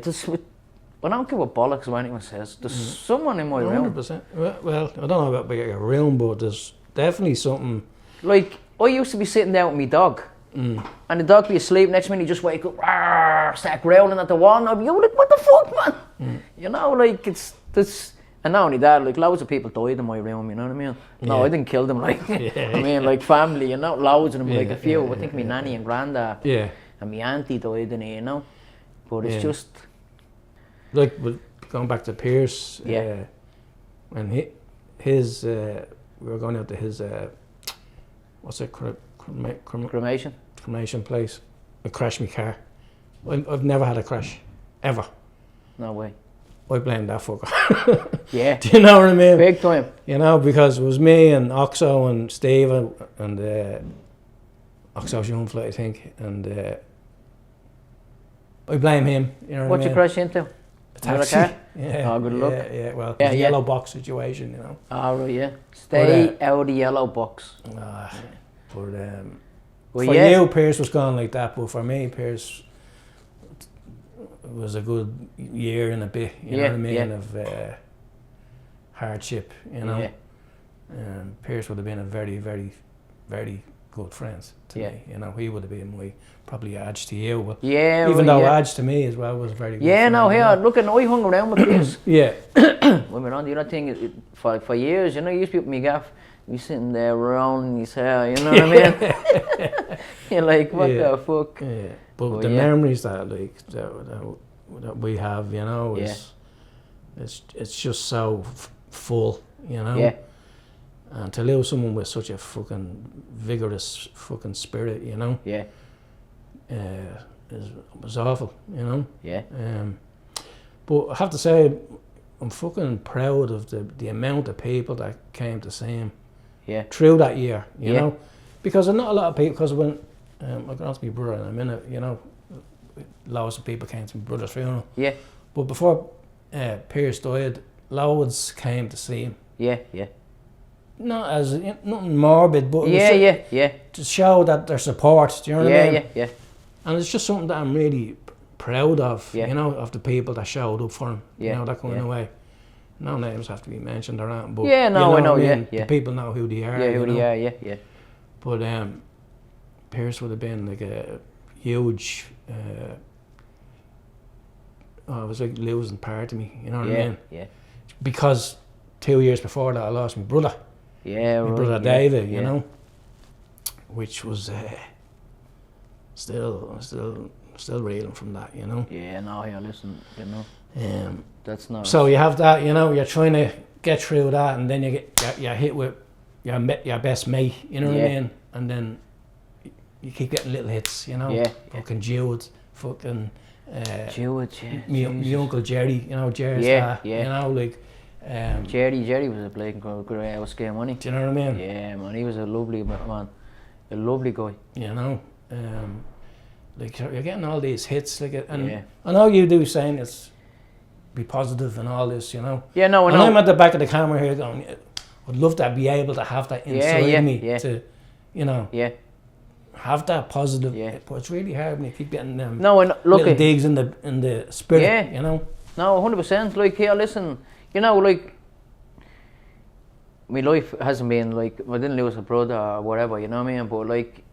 I don't give a bollocks what anyone says. There's someone in my room. 100%. Well, I don't know about your room, but there's definitely something. Like, I used to be sitting down with my dog, and the dog be asleep. Next minute, he just wake up, start growling at the wall, and I'd be like, what the fuck, man? You know, like, it's this. And not only that, like, loads of people died in my room, you know what I mean? No, I didn't kill them, like, I mean, like, family, you know, loads of them, like, a few. I think my nanny and granddad and my auntie died in it, you know? But it's just... Like, going back to Pierce, and his, we were going out to his, what's it, cremation? Cremation place. I crashed my car. I've never had a crash, ever. No way. I blame that fucker. Yeah. Do you know what I mean? Big time. You know, because it was me and Oxo and Steve and Oxo's young flight, I think, and I blame him. You know what What I you mean? crash into? A taxi. Car? Yeah. Oh, good luck. Yeah. Well, it's a yellow box situation, you know. Oh, right, yeah. Stay out of the yellow box. But Well, for you, Pierce was gone like that, but for me, Pierce was a good year and a bit, you know what I mean, of hardship, you know. Pierce would have been a very, very, very good friend to me, you know. He would have been my, probably Adge to you, but even though Adge to me as well was very good friend, no, here, you know? look, I hung around with Pierce. When we were on the other thing, for years, you know, you used to be with me gaff, we sitting there rounding his hair, you know what I mean? You're like, what the fuck? Yeah. But the memories that, like, that we have, you know, is it's just so full, you know. Yeah. And to lose someone with such a fucking vigorous fucking spirit, you know. Yeah. Was awful, you know. Yeah. But I have to say, I'm fucking proud of the amount of people that came to see him. Yeah. Through that year, you know, because not a lot of people. Because when I got to my brother in a minute, you know, loads of people came to my brother's funeral. Yeah. But before Pierce died, loads came to see him. Yeah. Not as nothing morbid, but to show that their support. Do you know what I mean? Yeah. And it's just something that I'm really proud of. You know, of the people that showed up for him. You know, that kind of way. No names have to be mentioned or anything, but I know. The people know who they are. Yeah, who they are. Yeah. But Pierce would have been like a huge. It was like losing part of me. You know what I mean? Yeah. Because 2 years before that, I lost my brother. Yeah, my brother David. You know, which was still reeling from that. You know. Yeah. No, listen. You know. That's not. So you have that, you know, you're trying to get through that, and then you get you're hit with your best mate, you know what I mean, and then you keep getting little hits, you know. Yeah. Fucking Jude, fucking. Jude, yeah. Me uncle Jerry, you know, Jerry's Yeah, dad, yeah. you know, like. Jerry was a blatant great house game, wasn't Do you know what I mean? he? Yeah, man, he was a lovely man, a lovely guy. You know, like you're getting all these hits, like, and Yeah. I know you do saying it's be positive and all this, you know. Yeah, no, I And know. I'm at the back of the camera here going, I'd love to be able to have that inside me to, you know, have that positive. Yeah. But it's really hard when you keep getting them No, and look, little digs in the spirit, you know. No, 100%. Like, here, listen, you know, like, my life hasn't been like, I didn't lose a brother or whatever, you know what I mean? But like,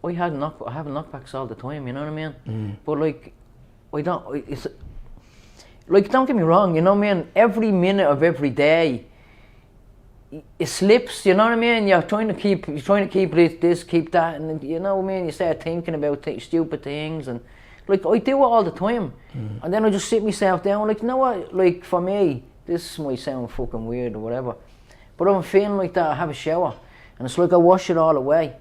I have knockbacks all the time, you know what I mean? But like, it's like, don't get me wrong, you know what I mean? Every minute of every day, it slips, you know what I mean? You're trying to keep this, keep that, and you know what I mean? You start thinking about stupid things, and like, I do it all the time, and then I just sit myself down, like, you know what? Like, for me, this might sound fucking weird or whatever, but I'm feeling like that, I have a shower, and it's like I wash it all away,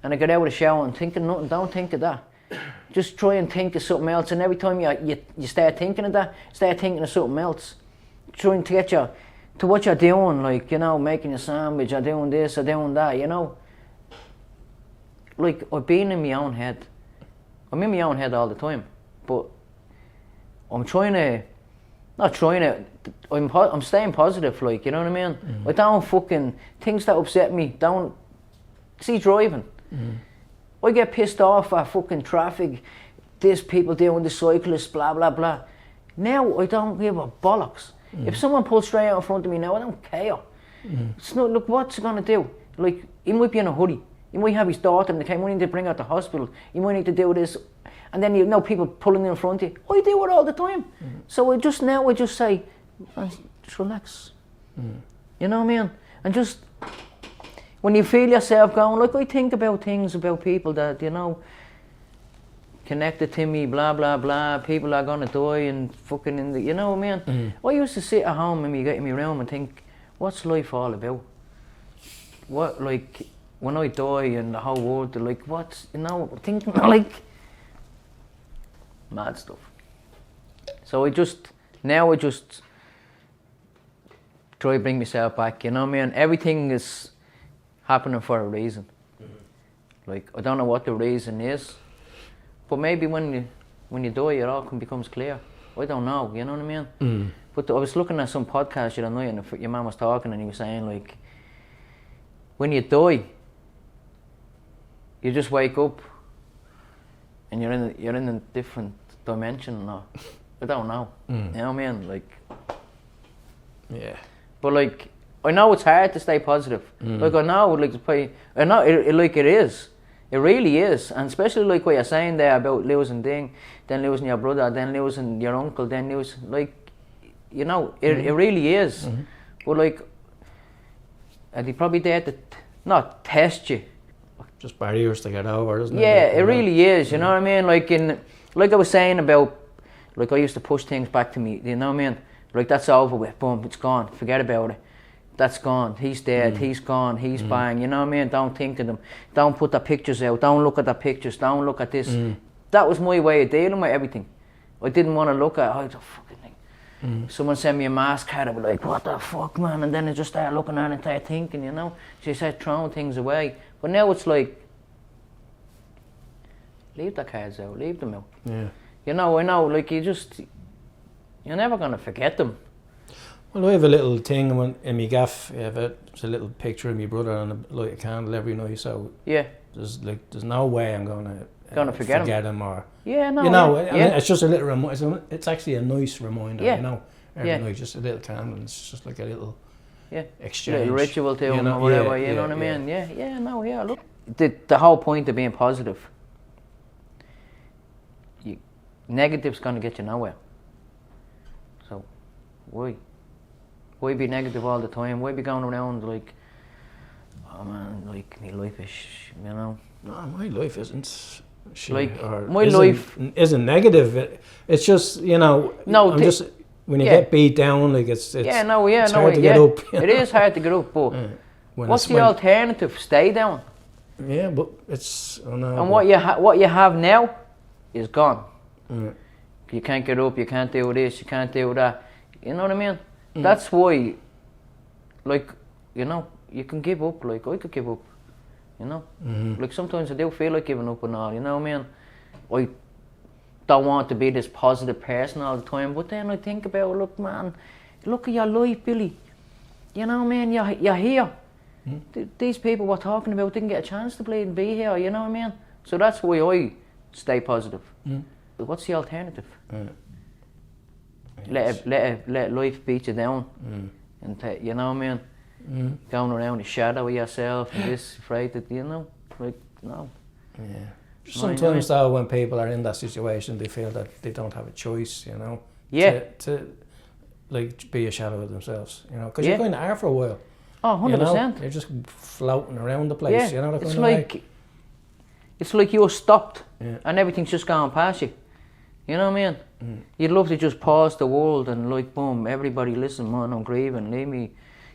and I get out of the shower and thinking nothing, don't think of that. Just try and think of something else, and every time you start thinking of that, start thinking of something else. Trying to get you to what you're doing, like, you know, making a sandwich, or doing this, or doing that, you know. Like, I've been in my own head. I'm in my own head all the time, but I'm I'm staying positive, like, you know what I mean? I don't fucking, things that upset me, don't, see driving. I get pissed off at fucking traffic, this people doing the cyclists, blah, blah, blah. Now I don't give a bollocks. If someone pulls straight out in front of me now, I don't care. It's not, look, what's he gonna do? Like, he might be in a hurry. He might have his daughter in the car, he might need to bring her to the hospital. He might need to do this. And then you know people pulling in front of you. I do it all the time. So I just say, just relax. You know what I mean? And just, when you feel yourself going, like, I think about things about people that, you know, connected to me, blah, blah, blah, people are gonna die and fucking in the, you know what I mean? I used to sit at home and get in my room and think, what's life all about? What, like, when I die and the whole world, like, what's, you know, thinking, like, mad stuff. So I just try to bring myself back, you know what I mean? Everything is happening for a reason. Like, I don't know what the reason is, but maybe when you die, it all becomes clear. I don't know, you know what I mean? But I was looking at some podcast the other night, and your man was talking, and he was saying, like, when you die, you just wake up, and you're in a different dimension. Or, I don't know. You know what I mean? Like, yeah. But like, I know it's hard to stay positive. Like, I know, like, I know it is. It really is, and especially like what you're saying there about losing then losing your brother, then losing your uncle, then losing, like, you know, it really is. But like, are they probably there to not test you? Just barriers to get over, isn't it? Yeah, it really is. You know what I mean? Like I was saying about, like, I used to push things back to me. You know what I mean? Like, that's over with. Boom, it's gone. Forget about it. That's gone. He's dead. He's gone. He's bang. You know what I mean? Don't think of them. Don't put the pictures out. Don't look at the pictures. Don't look at this. That was my way of dealing with everything. I didn't want to look at, oh, the fucking thing. Someone sent me a mask card, I'd be like, what the fuck, man? And then I just started looking at it and started thinking, you know? She said throwing things away. But now it's like, leave the cards out. Leave them out. Yeah. You know, I know, like, you're never going to forget them. Well, I have a little thing in my gaff. It's a little picture of my brother and light a candle every night. So yeah, there's no way I'm gonna forget him or yeah, no, you know. yeah. I mean, it's just a little reminder. It's actually a nice reminder, yeah. You know. Every night, just a little candle. It's just like a little exchange, little ritual to him, know, or whatever. You know what I mean? Yeah. No, yeah. Look, the whole point of being positive. Negative's gonna get you nowhere. So, why? Why be negative all the time? Why be going around like, oh man, like, my life is, you know? No, my life isn't shit, like, or my life isn't negative. It's just, you know, no, just when you get beat down, like it's hard to get up. It is hard to get up, but what's the alternative? Stay down. Yeah, but it's... Oh no, And what you have now is gone. Mm. You can't get up, you can't do this, you can't do that. You know what I mean? That's why, like, you know, you can give up, like, I could give up, you know? Like, sometimes I do feel like giving up and all, you know what I mean? I don't want to be this positive person all the time, but then I think about, look, man, look at your life, Billy. You know, man, you're here. These people we're talking about didn't get a chance to play and be here, you know what I mean? So that's why I stay positive. But what's the alternative? Let life beat you down, and you know what I mean? Going around the shadow of yourself and this, afraid that, you know, like, no. Yeah. Sometimes though, when people are in that situation, they feel that they don't have a choice, you know. Yeah. To like be a shadow of themselves, you know, because you're going to are for a while. Oh, 100%. You know? You're just floating around the place, you know. That It's kind like, of way. it's like you're stopped and everything's just gone past you. You know what I mean? You'd love to just pause the world and like, boom, everybody listen, man, I'm grieving, leave me,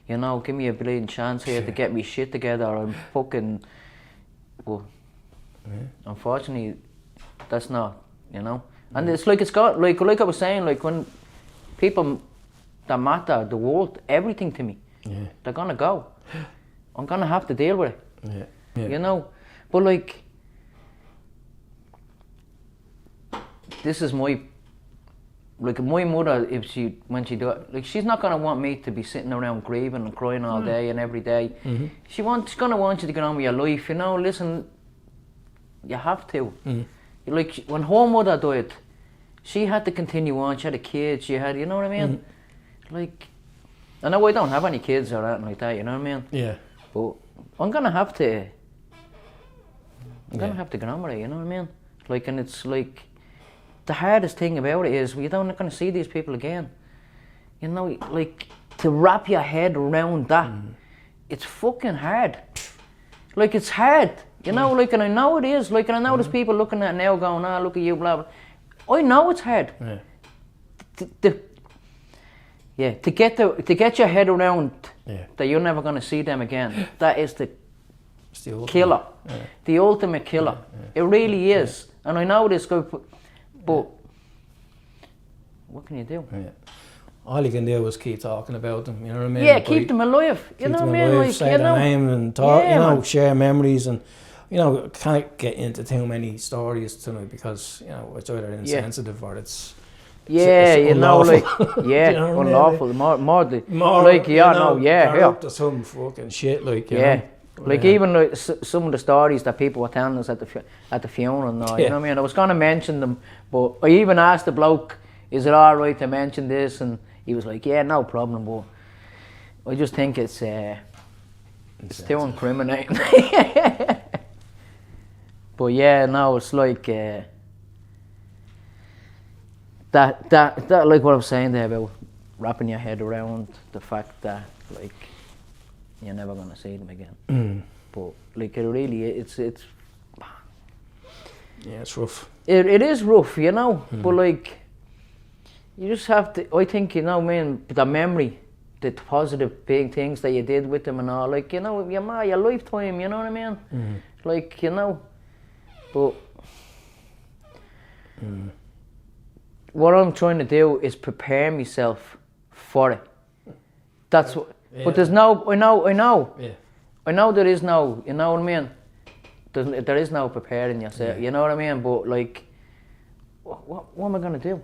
you know, give me a bleeding chance here to get me shit together. I'm fucking, well, unfortunately, that's not, you know. And it's like, it's got, like I was saying, like when people that matter, the world, everything to me, they're gonna go. I'm gonna have to deal with it, you know. But like, this is my mother, when she do it, like, she's not gonna want me to be sitting around grieving and crying all day and every day. She's gonna want you to get on with your life, you know. Listen, you have to. Like, when her mother died, she had to continue on. She had a kid, she had, you know what I mean? Like, I know I don't have any kids or anything like that, you know what I mean? Yeah. But I'm gonna have to get on with it, you know what I mean? Like, and it's like, the hardest thing about it is you're not going to see these people again. You know, like, to wrap your head around that, it's fucking hard. Like, it's hard, you know, like, and I know it is. Like, and I know there's people looking at it now going, look at you, blah, blah. I know it's hard. To get your head around that you're never going to see them again, that is the killer. The ultimate killer. It really is. And I know this guy, but what can you do? All you can do is keep talking about them, you know what I mean? Yeah, keep them alive, you know what I mean? Like, say you their know, name and talk, you know, share memories, and, you know, can't get into too many stories tonight because, you know, it's either insensitive or it's you know, like, you know unlawful, more like, you know, they're up to some fucking shit, like, you know. Like, even like some of the stories that people were telling us at the funeral and all, you know what I mean? I was going to mention them, but I even asked the bloke, is it all right to mention this? And he was like, yeah, no problem, but I just think it's too incriminating. But yeah, no, it's like, that like what I was saying there about wrapping your head around the fact that, like, you're never gonna see them again. But like, it really, it's it's rough. It is rough, you know. But like, you just have to. I think, you know, man, the memory, the positive big things that you did with them and all. Like, you know, your lifetime. You know what I mean? Like, you know. But what I'm trying to do is prepare myself for it. That's what. But there's no, I know. Yeah. I know there is no, you know what I mean? There is no preparing yourself, you know what I mean? But like, what am I going to do?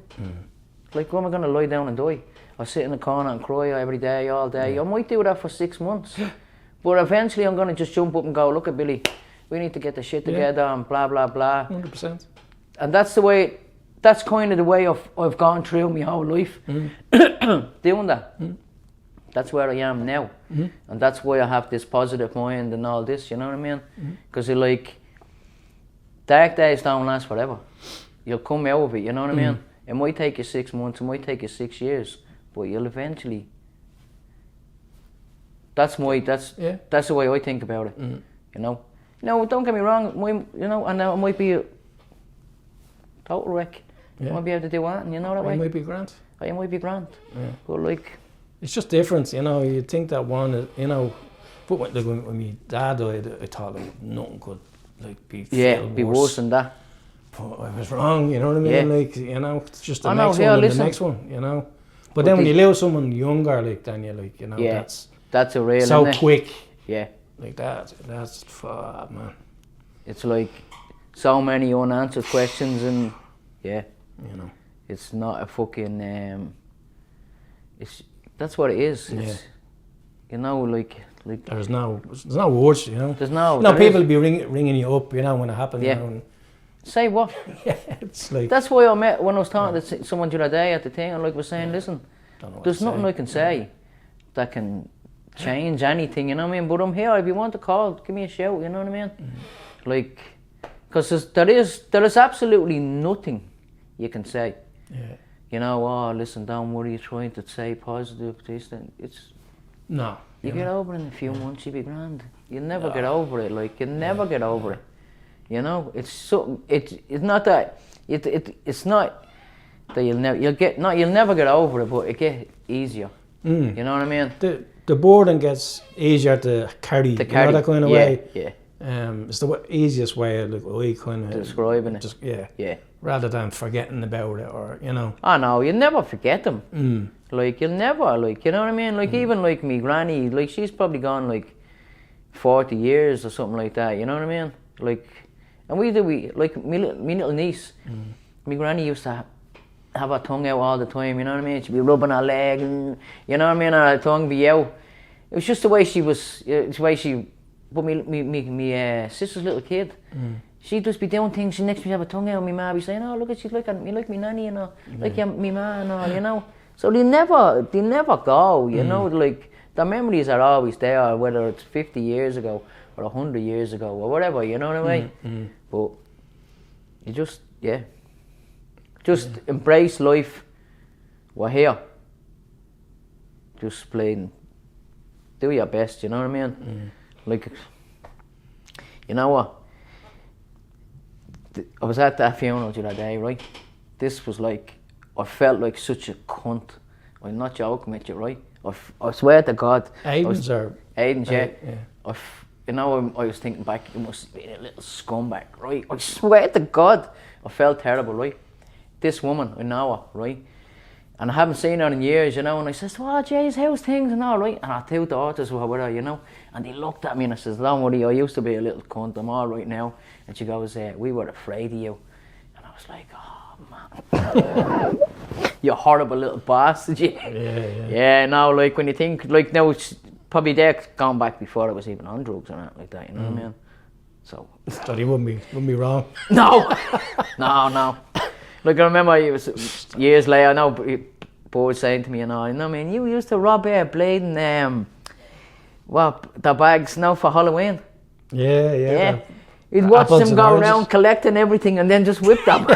Like, what am I going to lie down and die? Or sit in the corner and cry every day, all day? I might do that for 6 months. But eventually I'm going to just jump up and go, look at Billy, we need to get the shit together and blah, blah, blah. 100%. And that's kind of the way I've gone through my whole life, doing that. That's where I am now, and that's why I have this positive mind and all this, you know what I mean? Because like, dark days don't last forever. You'll come out of it, you know what I mean? It might take you 6 months, it might take you 6 years, but you'll eventually. That's the way I think about it, you know? No, don't get me wrong, you know, and I might be a total wreck. I might be able to do that, and you know that way. It might be grand. It might be grand, but like. It's just different, you know. You think that one, you know, But when my dad died, I thought like nothing could like be be worse than that. But I was wrong, you know what I mean? Yeah. Like, you know, it's just the I next know, one and listen. the next one, you know. But then when you lose someone younger, like, then you're like, you know, that's a real, so isn't it? quick. Yeah. Like that's fuck, man. It's like so many unanswered questions, and yeah, you know, it's not a fucking. That's what it is. It's, you know, like there's no words, you know. There's no. No, people be ringing you up, you know, when it happens. Yeah. You know, and say what? yeah, it's like. That's why I met when I was talking to someone the other day at the thing, and like was saying, listen, there's nothing I can say that can change anything, you know what I mean? But I'm here. If you want to call, give me a shout. You know what I mean? Mm-hmm. Like, because there is absolutely nothing you can say. Yeah. You know, oh, listen, don't worry, you're trying to say positive, this, then it's... No. You get over it in a few months, you'll be grand. You'll never get over it, like, you'll never get over it. You know, it's so, it's not that, it's not that you'll never get over it, but it get easier. You know what I mean? The burden gets easier to carry, you know, that kind of way. Yeah. It's the easiest way of like, kind of describing it. Just, yeah. Rather than forgetting about it, or you know. I know, you'll never forget them. Like you'll never, like, you know what I mean? Like even like me granny, like she's probably gone like 40 years or something like that. You know what I mean? Like, and we like me little niece. My granny used to have her tongue out all the time. You know what I mean? She'd be rubbing her leg, and you know what I mean, and her tongue be out. It was just the way she was. It's the way she. But me sister's little kid, she'd just be doing things. She next to me have her tongue out, and my ma be saying, "Oh, look at she's like me nanny, you know, like me ma and all, you know." So they never go, you know. Like the memories are always there, whether it's 50 years ago or 100 years ago or whatever, you know what I mean? But you just embrace life. We're here. Just plain do your best, you know what I mean? Like, you know what? I was at that funeral the other day, right? This was like, I felt like such a cunt. I'm not joking with you, right? I swear to God. Aiden's yeah. You know, I was thinking back, you must have been a little scumbag, right? I swear to God, I felt terrible, right? This woman, I know her, right? And I haven't seen her in years, you know, and I says, "Oh, Jay's, how's things?" and all, right? And our two daughters were with her, you know, and they looked at me and I says, "Don't worry, I used to be a little cunt, I'm all right now." And she goes, "We were afraid of you." And I was like, "Oh, man, you horrible little bastard, you." Yeah, now, like, when you think, like, now, it's probably they're gone back before I was even on drugs or anything like that, you know what I mean? So he wouldn't be wrong. No. Like I remember it was years later, I know boys saying to me, you know what I mean, you used to rob blading the bags now for Halloween. Yeah. You'd watch them go around collecting everything and then just whip them.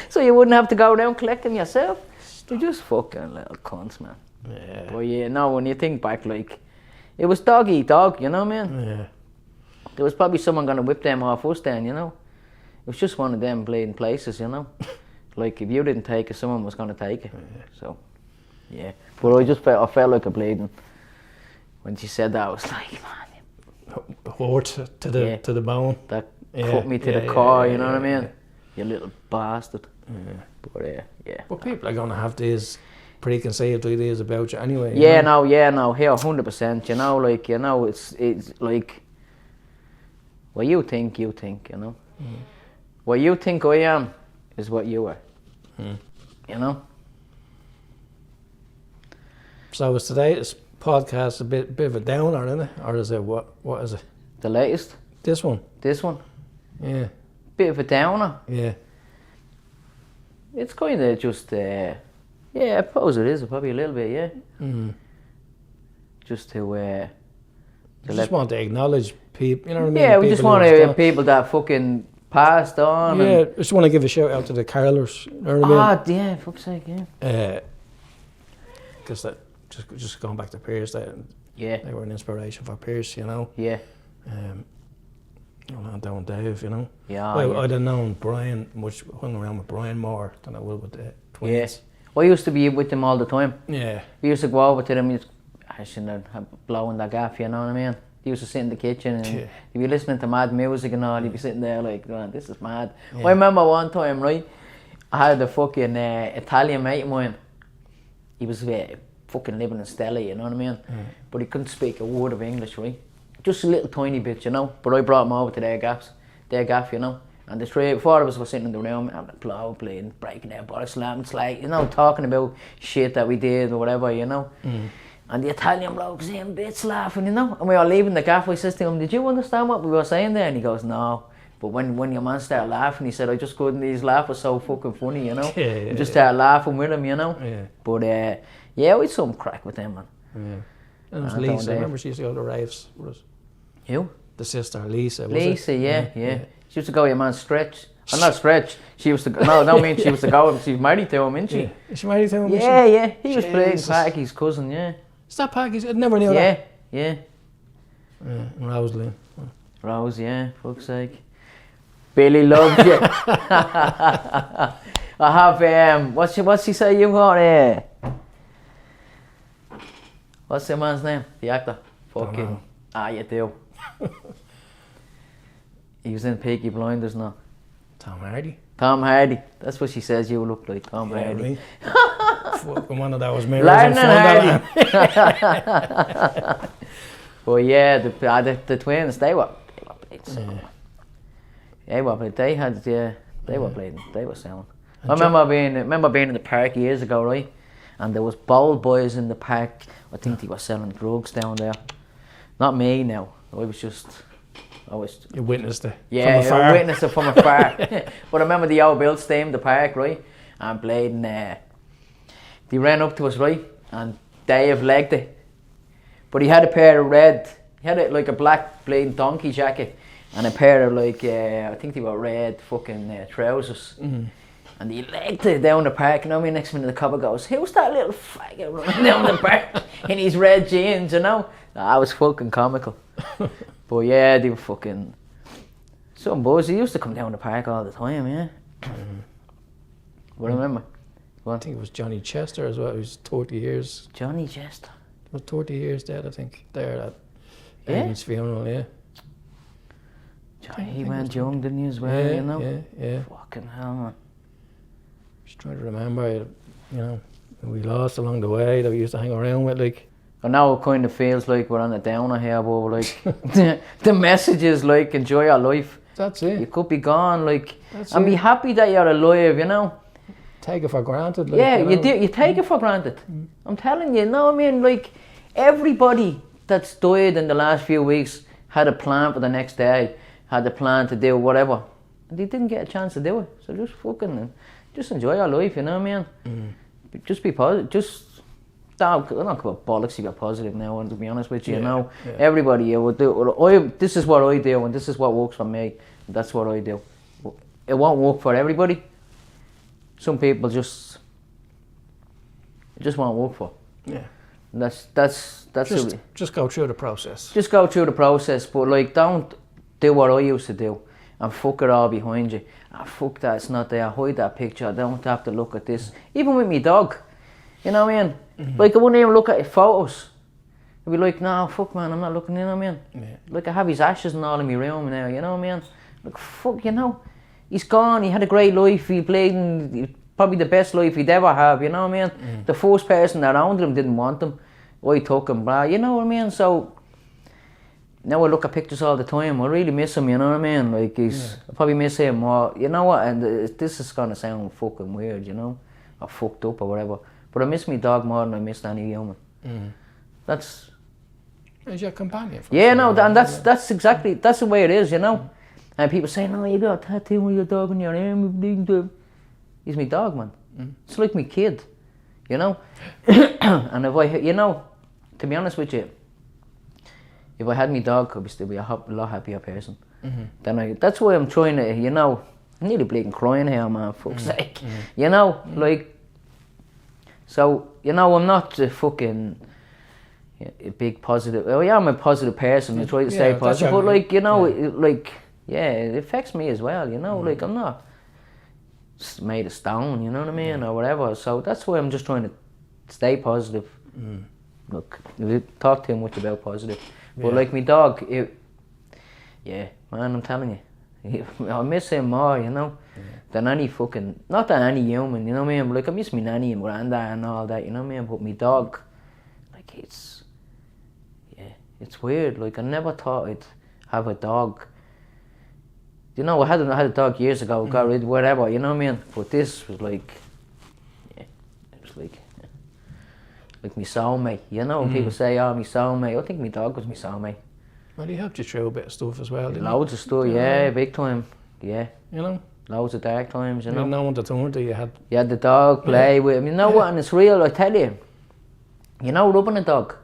So you wouldn't have to go around collecting yourself. They're just fucking little cunts, man. Yeah. But yeah, no, when you think back, like, it was dog eat dog, you know what I mean? Yeah. There was probably someone gonna whip them off us then, you know? It was just one of them bleeding places, you know? Like, if you didn't take it, someone was gonna take it. So, yeah. But I felt like a bleeding. When she said that, I was like, man. Hurt to the bone. That cut me to the core, you know what I mean? Yeah. You little bastard. But yeah. But people are gonna have these preconceived ideas about you anyway. Here 100%. You know, like, you know, it's like, what you think, you know. What you think I am is what you are. You know. So is today's podcast a bit of a downer, isn't it? Or is it what is it? The latest. This one. Yeah. Bit of a downer. Yeah. It's kind of just I suppose it is probably a little bit, yeah. Just to just want to acknowledge people, you know what I mean? Yeah, we just want to people that fucking passed on. Yeah, just want to give a shout out to the carolers, you know what I mean? Yeah, fuck's sake, yeah. Because that just going back to Pierce, they were an inspiration for Pierce, you know. Yeah. Down Dave, you know. Yeah. I'd have known Brian, hung around with Brian more than I would with the twins. Yeah. I used to be with them all the time. Yeah. We used to go over to them. shouldn't have blowing the gaff, you know what I mean? He used to sit in the kitchen and he'd be listening to mad music and all, he'd be sitting there like, man, this is mad. I remember one time, right, I had a fucking Italian mate of mine. He was fucking living in Stella, you know what I mean? But he couldn't speak a word of English, right? Just a little tiny bit, you know? But I brought him over to their gaff, you know? And the four of us were sitting in the room, having a blow, playing, breaking their body slams, like, you know, talking about shit that we did or whatever, you know? And the Italian bloke was in bits laughing, you know? And we were leaving the gaff, I says to him, did you understand what we were saying there? And he goes, no. But when your man started laughing, he said, I just couldn't, his laugh was so fucking funny, you know? You just started laughing with him, you know? But we had some crack with them, man. And it was Lisa, I remember she used to go to raves with us. Who? The sister, Lisa, was Lisa, yeah. She used to go with your man Stretch. Oh, not Stretch. She used to go, no, I don't mean she used to go with him, she was married to him, isn't she? Is she married to him? Yeah. He was playing Packy's cousin, yeah. Is that Packy's? I never knew that. Yeah. Rosalind. Rose, yeah, fuck's sake. Billy loves you. I have, what's he say you got? What's the man's name? The actor? Fucking, you do. He was in Peaky Blinders now. Tom Hardy. Tom Hardy. That's what she says you look like, Tom Hardy. Right. Fucking one of those mirrors. Larry and Hardy. But yeah, the twins, they were playing so. They were playing, they were selling. I remember being in the park years ago, right? And there was bold boys in the park. I think they were selling drugs down there. Not me now. You witnessed it. Yeah, from afar. I witnessed it from afar. But I remember the old Bill steamed the park, right? And played and they ran up to us, right? And Dave legged it. But he had a pair of like a black plain donkey jacket and a pair of like, I think they were red fucking trousers. And he legged it down the park, and I mean, next minute the copper goes, who's that little faggot running down the park in his red jeans, you know? That was fucking comical. But yeah, they were fucking... Some boys, they used to come down the park all the time, yeah. But I remember... I think it was Johnny Chester as well, he was 30 years. Johnny Chester? He was 30 years dead, I think, there at Aiden's funeral, yeah. Johnny, he went young, didn't he, as well, you know? Yeah. Fucking hell, man. Just trying to remember, you know, we lost along the way that we used to hang around with, like. And now it kind of feels like we're on a downer here, but like, the message is like, enjoy your life. That's it. You could be gone, like, and be happy that you're alive, you know? Take it for granted, like. Yeah, you take it for granted. I'm telling you, I mean, like, everybody that's died in the last few weeks had a plan for the next day, had a plan to do whatever. And they didn't get a chance to do it. So just enjoy your life, you know what I mean? Just be positive, I don't care about bollocks, you got positive now, and to be honest with you, you know, everybody will do. This is what I do, and this is what works for me. That's what I do. It won't work for everybody. Some people it just won't work for. Yeah. That's just go through the process. Just go through the process, but like, don't do what I used to do and fuck it all behind you. Fuck that, it's not there. Hide that picture. I don't have to look at this. Even with me dog, you know what I mean? Like, I wouldn't even look at photos. I'd be like, no, fuck, man, I'm not looking, you know what I mean? Yeah. Like, I have his ashes and all in my room now, you know what I mean? Like, fuck, you know? He's gone, he had a great life, he played probably the best life he'd ever have, you know what I mean? The first person around him didn't want him. I took him, blah, you know what I mean? So, now I look at pictures all the time, I really miss him, you know what I mean? Like, I probably miss him more, you know what? And this is gonna sound fucking weird, you know? Or fucked up or whatever. But I miss my dog more than I missed any human. That's your companion. And that's exactly, that's the way it is, you know. And people say, no, you got a tattoo with your dog on your arm. He's my dog, man. It's like my kid, you know. And if you know, to be honest with you, if I had my dog, I'd still be a lot happier person. That's why I'm trying to, you know, I'm nearly bleeding crying here, man, for fuck's sake. You know, like. So, you know, I'm not a fucking a big positive... Well, yeah, I'm a positive person. I try to stay positive. But, like, you know, it affects me as well, you know? Like, I'm not made of stone, you know what I mean? Or whatever. So that's why I'm just trying to stay positive. look, we talk too much about positive. But Yeah. like my dog, man, I'm telling you, I miss him more, you know, than any fucking, not than any human, you know what I mean? But like I miss my nanny and granddad and all that, you know what I mean? But my dog, like it's weird. Like I never thought I'd have a dog. You know, I had a dog years ago, got rid of whatever, you know what I mean? But this was like, it was like my soulmate, you know? When people say, oh, my soulmate, I think my dog was my soulmate. Well, he helped you through a bit of stuff as well, didn't he? Loads of stuff, yeah, big time, yeah. You know? Loads of dark times, you You know? had no one to turn to, you had... You had the dog play with him, you know what? And it's real, I tell you. You know, rubbing a dog,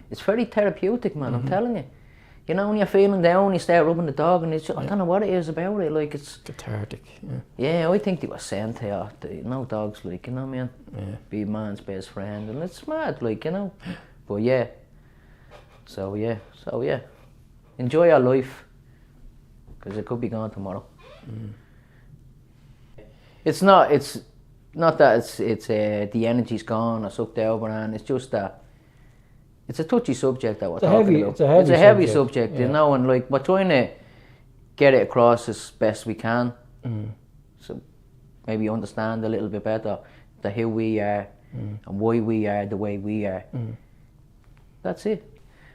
it's very therapeutic, man, I'm telling you. You know, when you're feeling down, you start rubbing the dog, and it's just, I don't know what it is about it, like it's... Cathartic, Yeah, I think they were sent here, you know, dogs, like, you know what I mean? Yeah. Be a man's best friend, and it's mad, like, you know? But yeah. So yeah. Enjoy your life, because it could be gone tomorrow. It's not that it's the energy's gone or sucked over, and it's just that it's a touchy subject that we're talking about. It's a heavy subject, you know, and like we're trying to get it across as best we can. So maybe understand a little bit better who we are and why we are the way we are. That's it.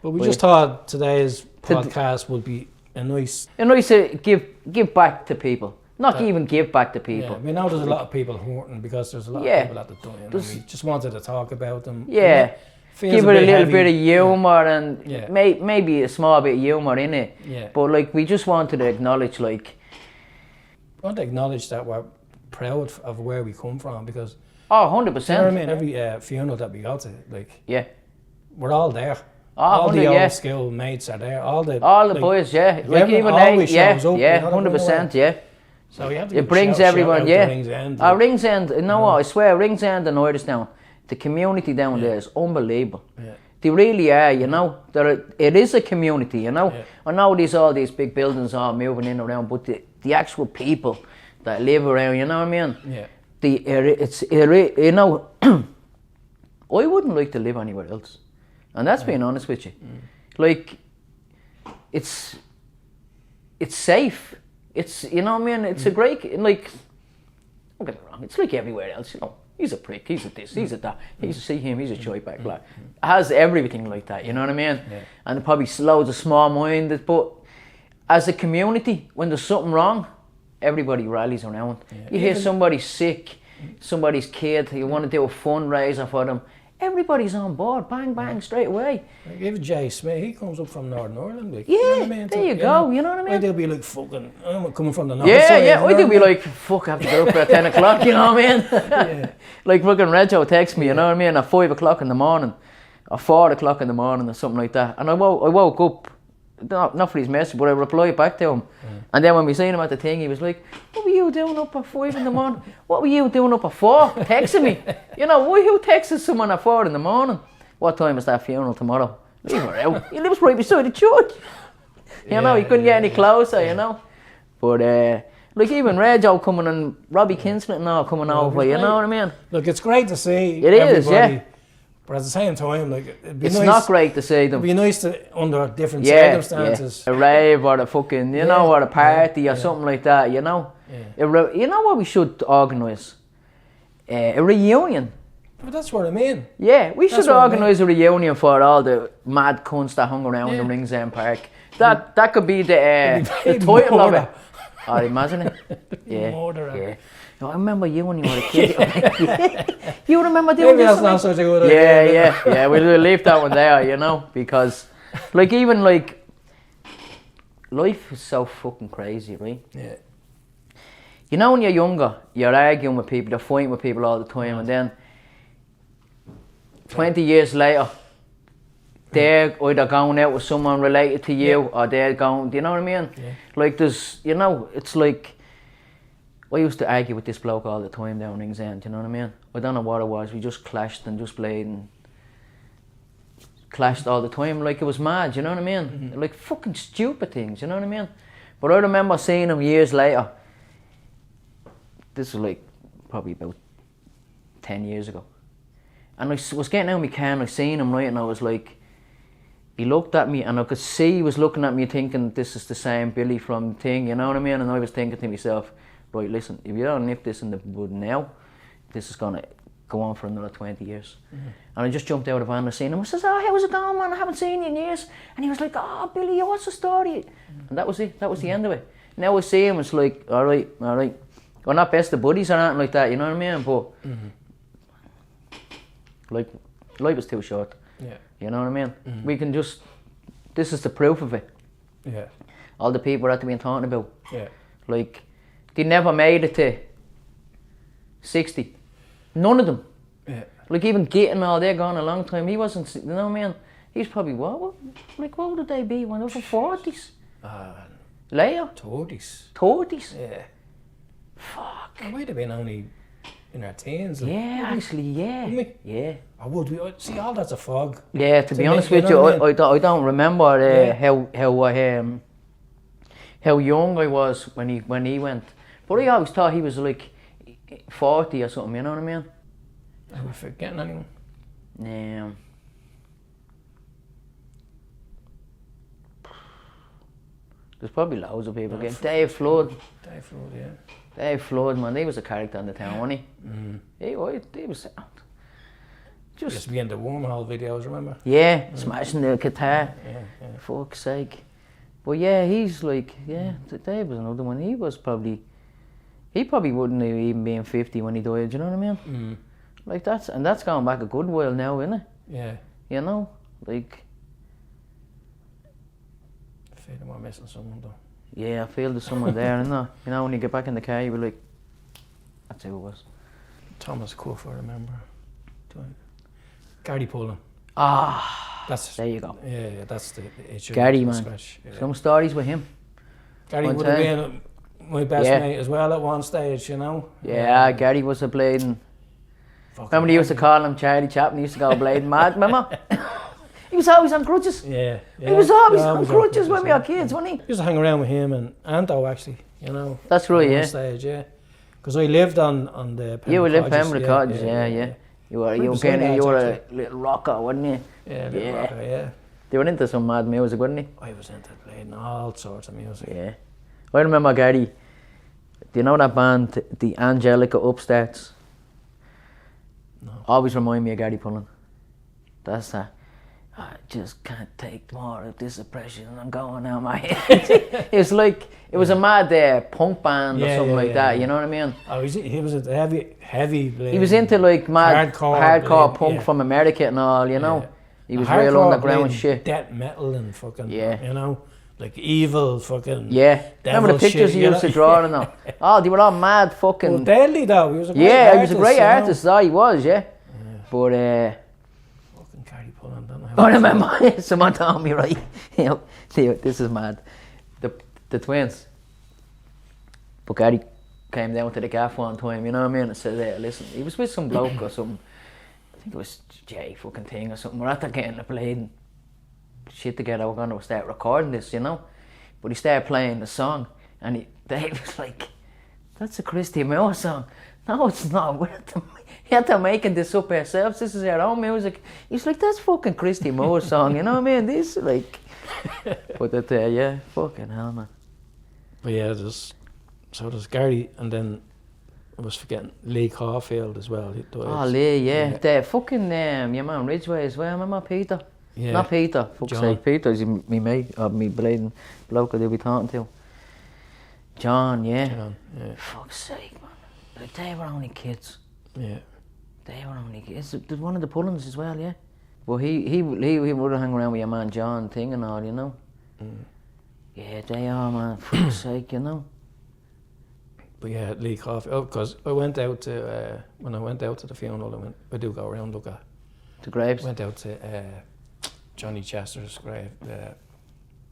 But we just thought today's podcast would be a nice to give back to people. Not even give back to people. Yeah, we know there's a lot of people hurting because there's a lot of people at the time. And we just wanted to talk about them. Yeah. Give it a little bit of humour and maybe a small bit of humour in it. Yeah. But like we just wanted to acknowledge like... I want to acknowledge that we're proud of where we come from because... Oh, 100%. You know what I mean? Every funeral that we go to, like... Yeah. We're all there. Oh, all the old school mates are there. All the like, boys, yeah. Like even they, shows up, 100%, yeah. So we have to it brings everyone, Rings End, Ringsend, you know what, I swear, Ringsend and Iridown, the community down there is unbelievable. Yeah. They really are, you know. It is a community, you know. Yeah. I know all these big buildings are moving in around, but the actual people that live around, you know what I mean? Yeah. You know, I wouldn't like to live anywhere else. And that's being honest with you. Like, it's safe. It's, you know what I mean? It's a great, like, don't get me wrong, it's like everywhere else, you know. He's a prick, he's a this, he's a that, he's a joy back, like. It has everything like that, you know what I mean? Yeah. And probably loads of small-minded, but as a community, when there's something wrong, everybody rallies around. Yeah. You hear somebody's sick, somebody's kid, you want to do a fundraiser for them, everybody's on board, bang, bang, straight away. Like even Jay Smith, he comes up from Northern Ireland. Like, yeah, you know what I mean? there you go, you know what I mean? They'll be like, fucking, I'm coming from the north side. Yeah, I do be like, fuck, I have to get up at 10 o'clock, you know what I mean? Yeah. Like fucking Rego texts me, you know what I mean, at 5 o'clock in the morning, or 4 o'clock in the morning or something like that. And I woke up, not for his message, but I replied back to him. And then when we seen him at the thing, he was like, what were you doing up at 5 in the morning? What were you doing up at 4? Texting me. You know, who texts someone at 4 in the morning? What time is that funeral tomorrow? Leave her out. He lives right beside the church. You know, he couldn't get any closer, you know. But, like even Rego coming and Robbie Kinslett and all coming over, you know what I mean? Look, it's great to see everybody. But at the same time, like, it'd be it's nice, not great to see them. It'd be nice to, under different circumstances. Yeah. A rave or a fucking, you know, or a party or something like that, you know. Yeah. You know what we should organise? A reunion. But that's what I mean. Yeah, we should organise a reunion for all the mad cunts that hung around the Ringsend Park. That could be the title of it. Oh, imagine it. Yeah. I remember you when you were a kid. You remember doing Maybe this? That's not such a good idea. Yeah. We'll leave that one there, you know, because, like, even like, life is so fucking crazy, right? Yeah. You know, when you're younger, you're arguing with people, you're fighting with people all the time, and then 20 years later, they're either going out with someone related to you, or they're going, do you know what I mean? Yeah. Like, there's, you know, it's like, I used to argue with this bloke all the time down Ringsend, you know what I mean? I don't know what it was, we just clashed and just played and clashed all the time, like it was mad, you know what I mean? Like fucking stupid things, you know what I mean? But I remember seeing him years later, this was like probably about 10 years ago, And I was getting out of my car and I seen him, right, and I was like, he looked at me and I could see he was looking at me thinking, this is the same Billy from Thing, you know what I mean? And I was thinking to myself, right, listen, if you don't nip this in the bud now, this is going to go on for another 20 years. And I just jumped out of the van and seen him. I says, oh, how's it going, man? I haven't seen you in years. And he was like, oh, Billy, what's the story? And that was it. That was the end of it. Now I see him, it's like, all right. We're not best of buddies or anything like that, you know what I mean? But, like, life is too short. Yeah. You know what I mean? We can just, this is the proof of it. Yeah. All the people that they've been talking about. Yeah. Like, they never made it to 60. None of them. Yeah. Like, even Gittin, all, they're gone a long time. He wasn't, you know what I mean? He's probably, what would they be when they were 40s? Later? 30s. 30s? Yeah. Fuck. I might have been only in our teens. Like, Yeah, actually, yeah. Wouldn't we? Yeah. Or would we? See, all that's a fog. Yeah, to be me, honest you with know you, what I I don't remember how young I was when he went. But I always thought he was like 40 or something, you know what I mean? Are we forgetting anyone? Yeah. There's probably loads of people again. Dave Flood. Dave Flood, yeah. Dave Flood, man, he was a character in the town, wasn't he? He was sound. Used to be in the Wormhole videos, remember? Yeah, smashing the guitar. Yeah. Fuck's sake. But yeah, he's like, Dave was another one. He probably wouldn't have even been 50 when he died, you know what I mean? Like that's going back a good while now, isn't it? Yeah. You know? Like, I feel like we're missing someone though. yeah, I feel there's someone there, isn't there? You know, when you get back in the car, you'll be like, that's who it was. Thomas Cuff, I remember. Gary Pullen. There you go. Yeah, that's the issue. Gary, man. Yeah. Some stories with him. Gary One would have time. been my best mate as well at one stage, you know. Yeah, Gary was a blading. Remember they used to call him Charlie Chaplin, he used to go blading mad, remember? He was always on crutches. Yeah. He was always on crutches when we were kids, wasn't he? Used to hang around with him and Anto actually, you know. That's right, at yeah. one stage, yeah. Because I lived on the Pembroke You lived in Cottages, Pembroke Cottages, yeah. You were a little rocker, wasn't you? Yeah, little rocker, yeah. They were into some mad music, weren't they? I was into playing all sorts of music. Yeah. I remember Gary, do you know that band, the Angelica Upstarts? No. Always remind me of Gary Pullen. That's that. I just can't take more of this oppression and I'm going out my head. It's like, it was a mad punk band or something like that, you know what I mean? Oh, he was a heavy blade. He was into like mad hardcore punk yeah. from America and all, you know? Yeah. He was real underground shit. Death metal and fucking, you know? Like evil fucking. Yeah. Remember the pictures he used to draw and all? Oh, they were all mad fucking. Well, deadly though. He was a great artist. He was a great artist. Oh, he was, yeah. But fucking Gary Pullen, don't know. I remember someone told me, right? You know, this is mad. The twins. But Gary came down to the gaff one time, you know what I mean? And said, hey, listen, he was with some bloke or something. I think it was Jay fucking thing or something. We're at the getting the blade shit together, we're going to start recording this, you know. But he started playing the song and Dave was like, that's a Christy Moore song. No, it's not. We had to making this up ourselves. This is our own music. He's like, that's fucking Christy Moore's song, you know what I mean? This like, but that yeah, fucking hell, man. But yeah, there's Gary, and then I was forgetting Lee Caulfield as well. Lee, yeah. The fucking your man Ridgway as well. Remember Peter? Yeah. Not Peter. Fuck's sake, Peter's me mate or me blading bloke that they'll be talking to. John, yeah. Fuck's sake, man. Like, they were only kids. Yeah. They were only kids. There's one of the Pullens as well, yeah. Well, he would have hung around with your man John thing and all, you know. Yeah, they are, man. Fuck's sake, you know. But yeah, Lee Caulfield. Because I went out to when I went out to the funeral, I do go around look at the graves. Went out to Johnny Chester's grave,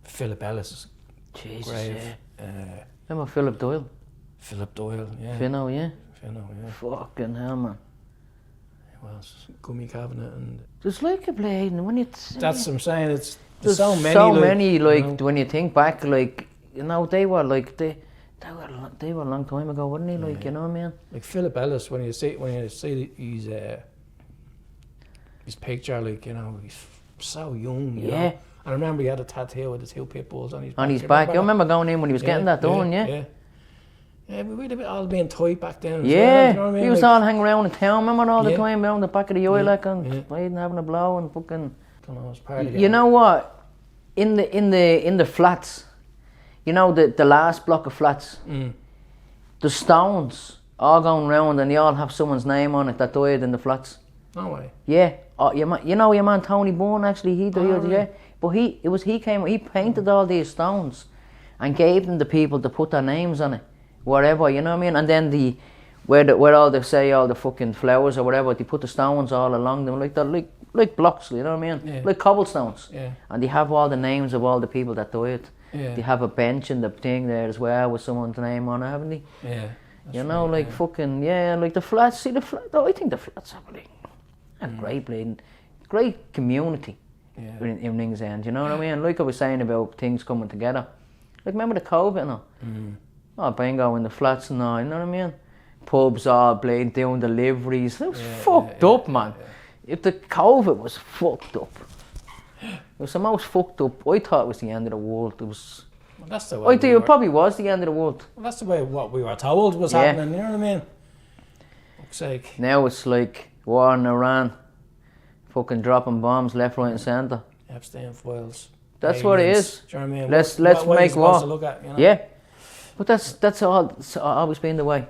Philip Ellis' grave. Yeah. Remember Philip Doyle? Philip Doyle, yeah. Finno, yeah. Fucking hell, man. Well, Gummy Cabinet and. There's like a blade, and when you. That's what I'm saying. There's so many, like you know, when you think back, like you know, they were like they were a long time ago, weren't they? Like you know what I mean? Like Philip Ellis, when you see he's his picture, like, you know, he's so young, you Yeah. know. And I remember he had a tattoo with the 2 pit bulls on his back. On his back. I remember going in when he was getting that done, Yeah. yeah. Yeah, but we'd have been all beeen tight back then. As Yeah, well, you know what I mean? he was like, all hanging around in town, remember all the Yeah. time around the back of the eye, Yeah, like, and yeah. bleeding, having a blow and fucking. I don't know, it's part of You know what? In the flats, you know the last block of flats, the stones all going round and they all have someone's name on it that died in the flats. No way. Yeah, you know your man Tony Bourne, actually, he died, really? yeah. But he painted all these stones and gave them to people to put their names on it, wherever, you know what I mean. And then where all they say all the fucking flowers or whatever, they put the stones all along them like that, like blocks, you know what I mean, Yeah. like cobblestones. Yeah. And they have all the names of all the people that died. Yeah. They have a bench in the thing there as well with someone's name on it, haven't they? Yeah. You know, like fucking, yeah, like the flats. See the flats. Oh, I think the flats are really a great bleeding, great community in Rings End. You know what I mean? Like I was saying about things coming together. Like remember the COVID and all? Oh, bingo in the flats and all. You know what I mean? Pubs all bleeding, doing deliveries. It was fucked up, man. If the COVID was fucked up. It was the most fucked up. I thought it was the end of the world. It was. Well, that's the way. I think it probably was the end of the world. Well, that's the way what we were told was happening. You know what I mean? Fuck's sake. Now it's like war in Iran, fucking dropping bombs left, right, and centre. Epstein files. That's what it is. Do you know what I mean? Let's what way make is it supposed war. to look at, you know? Yeah, but that's all. It's always been the way.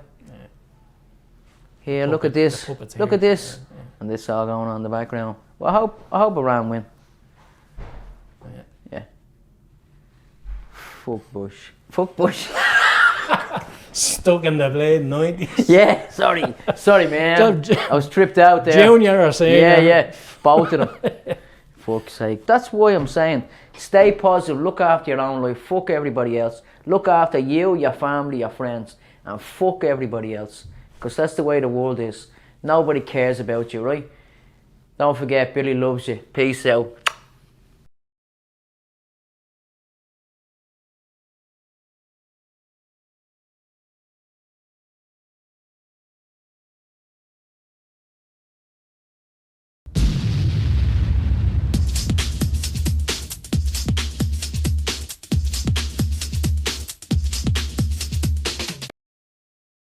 Here, look at this. Look at this, and this all going on in the background. Well, I hope Iran win. Yeah. Fuck Bush. Fuck Bush. Stuck in the blade 90s. Yeah, sorry, man. I was tripped out there. Junior or saying. Yeah, both of them. Fuck's sake. That's why I'm saying, stay positive, look after your own life, fuck everybody else. Look after you, your family, your friends, and fuck everybody else. Because that's the way the world is. Nobody cares about you, right? Don't forget, Billy loves you. Peace out.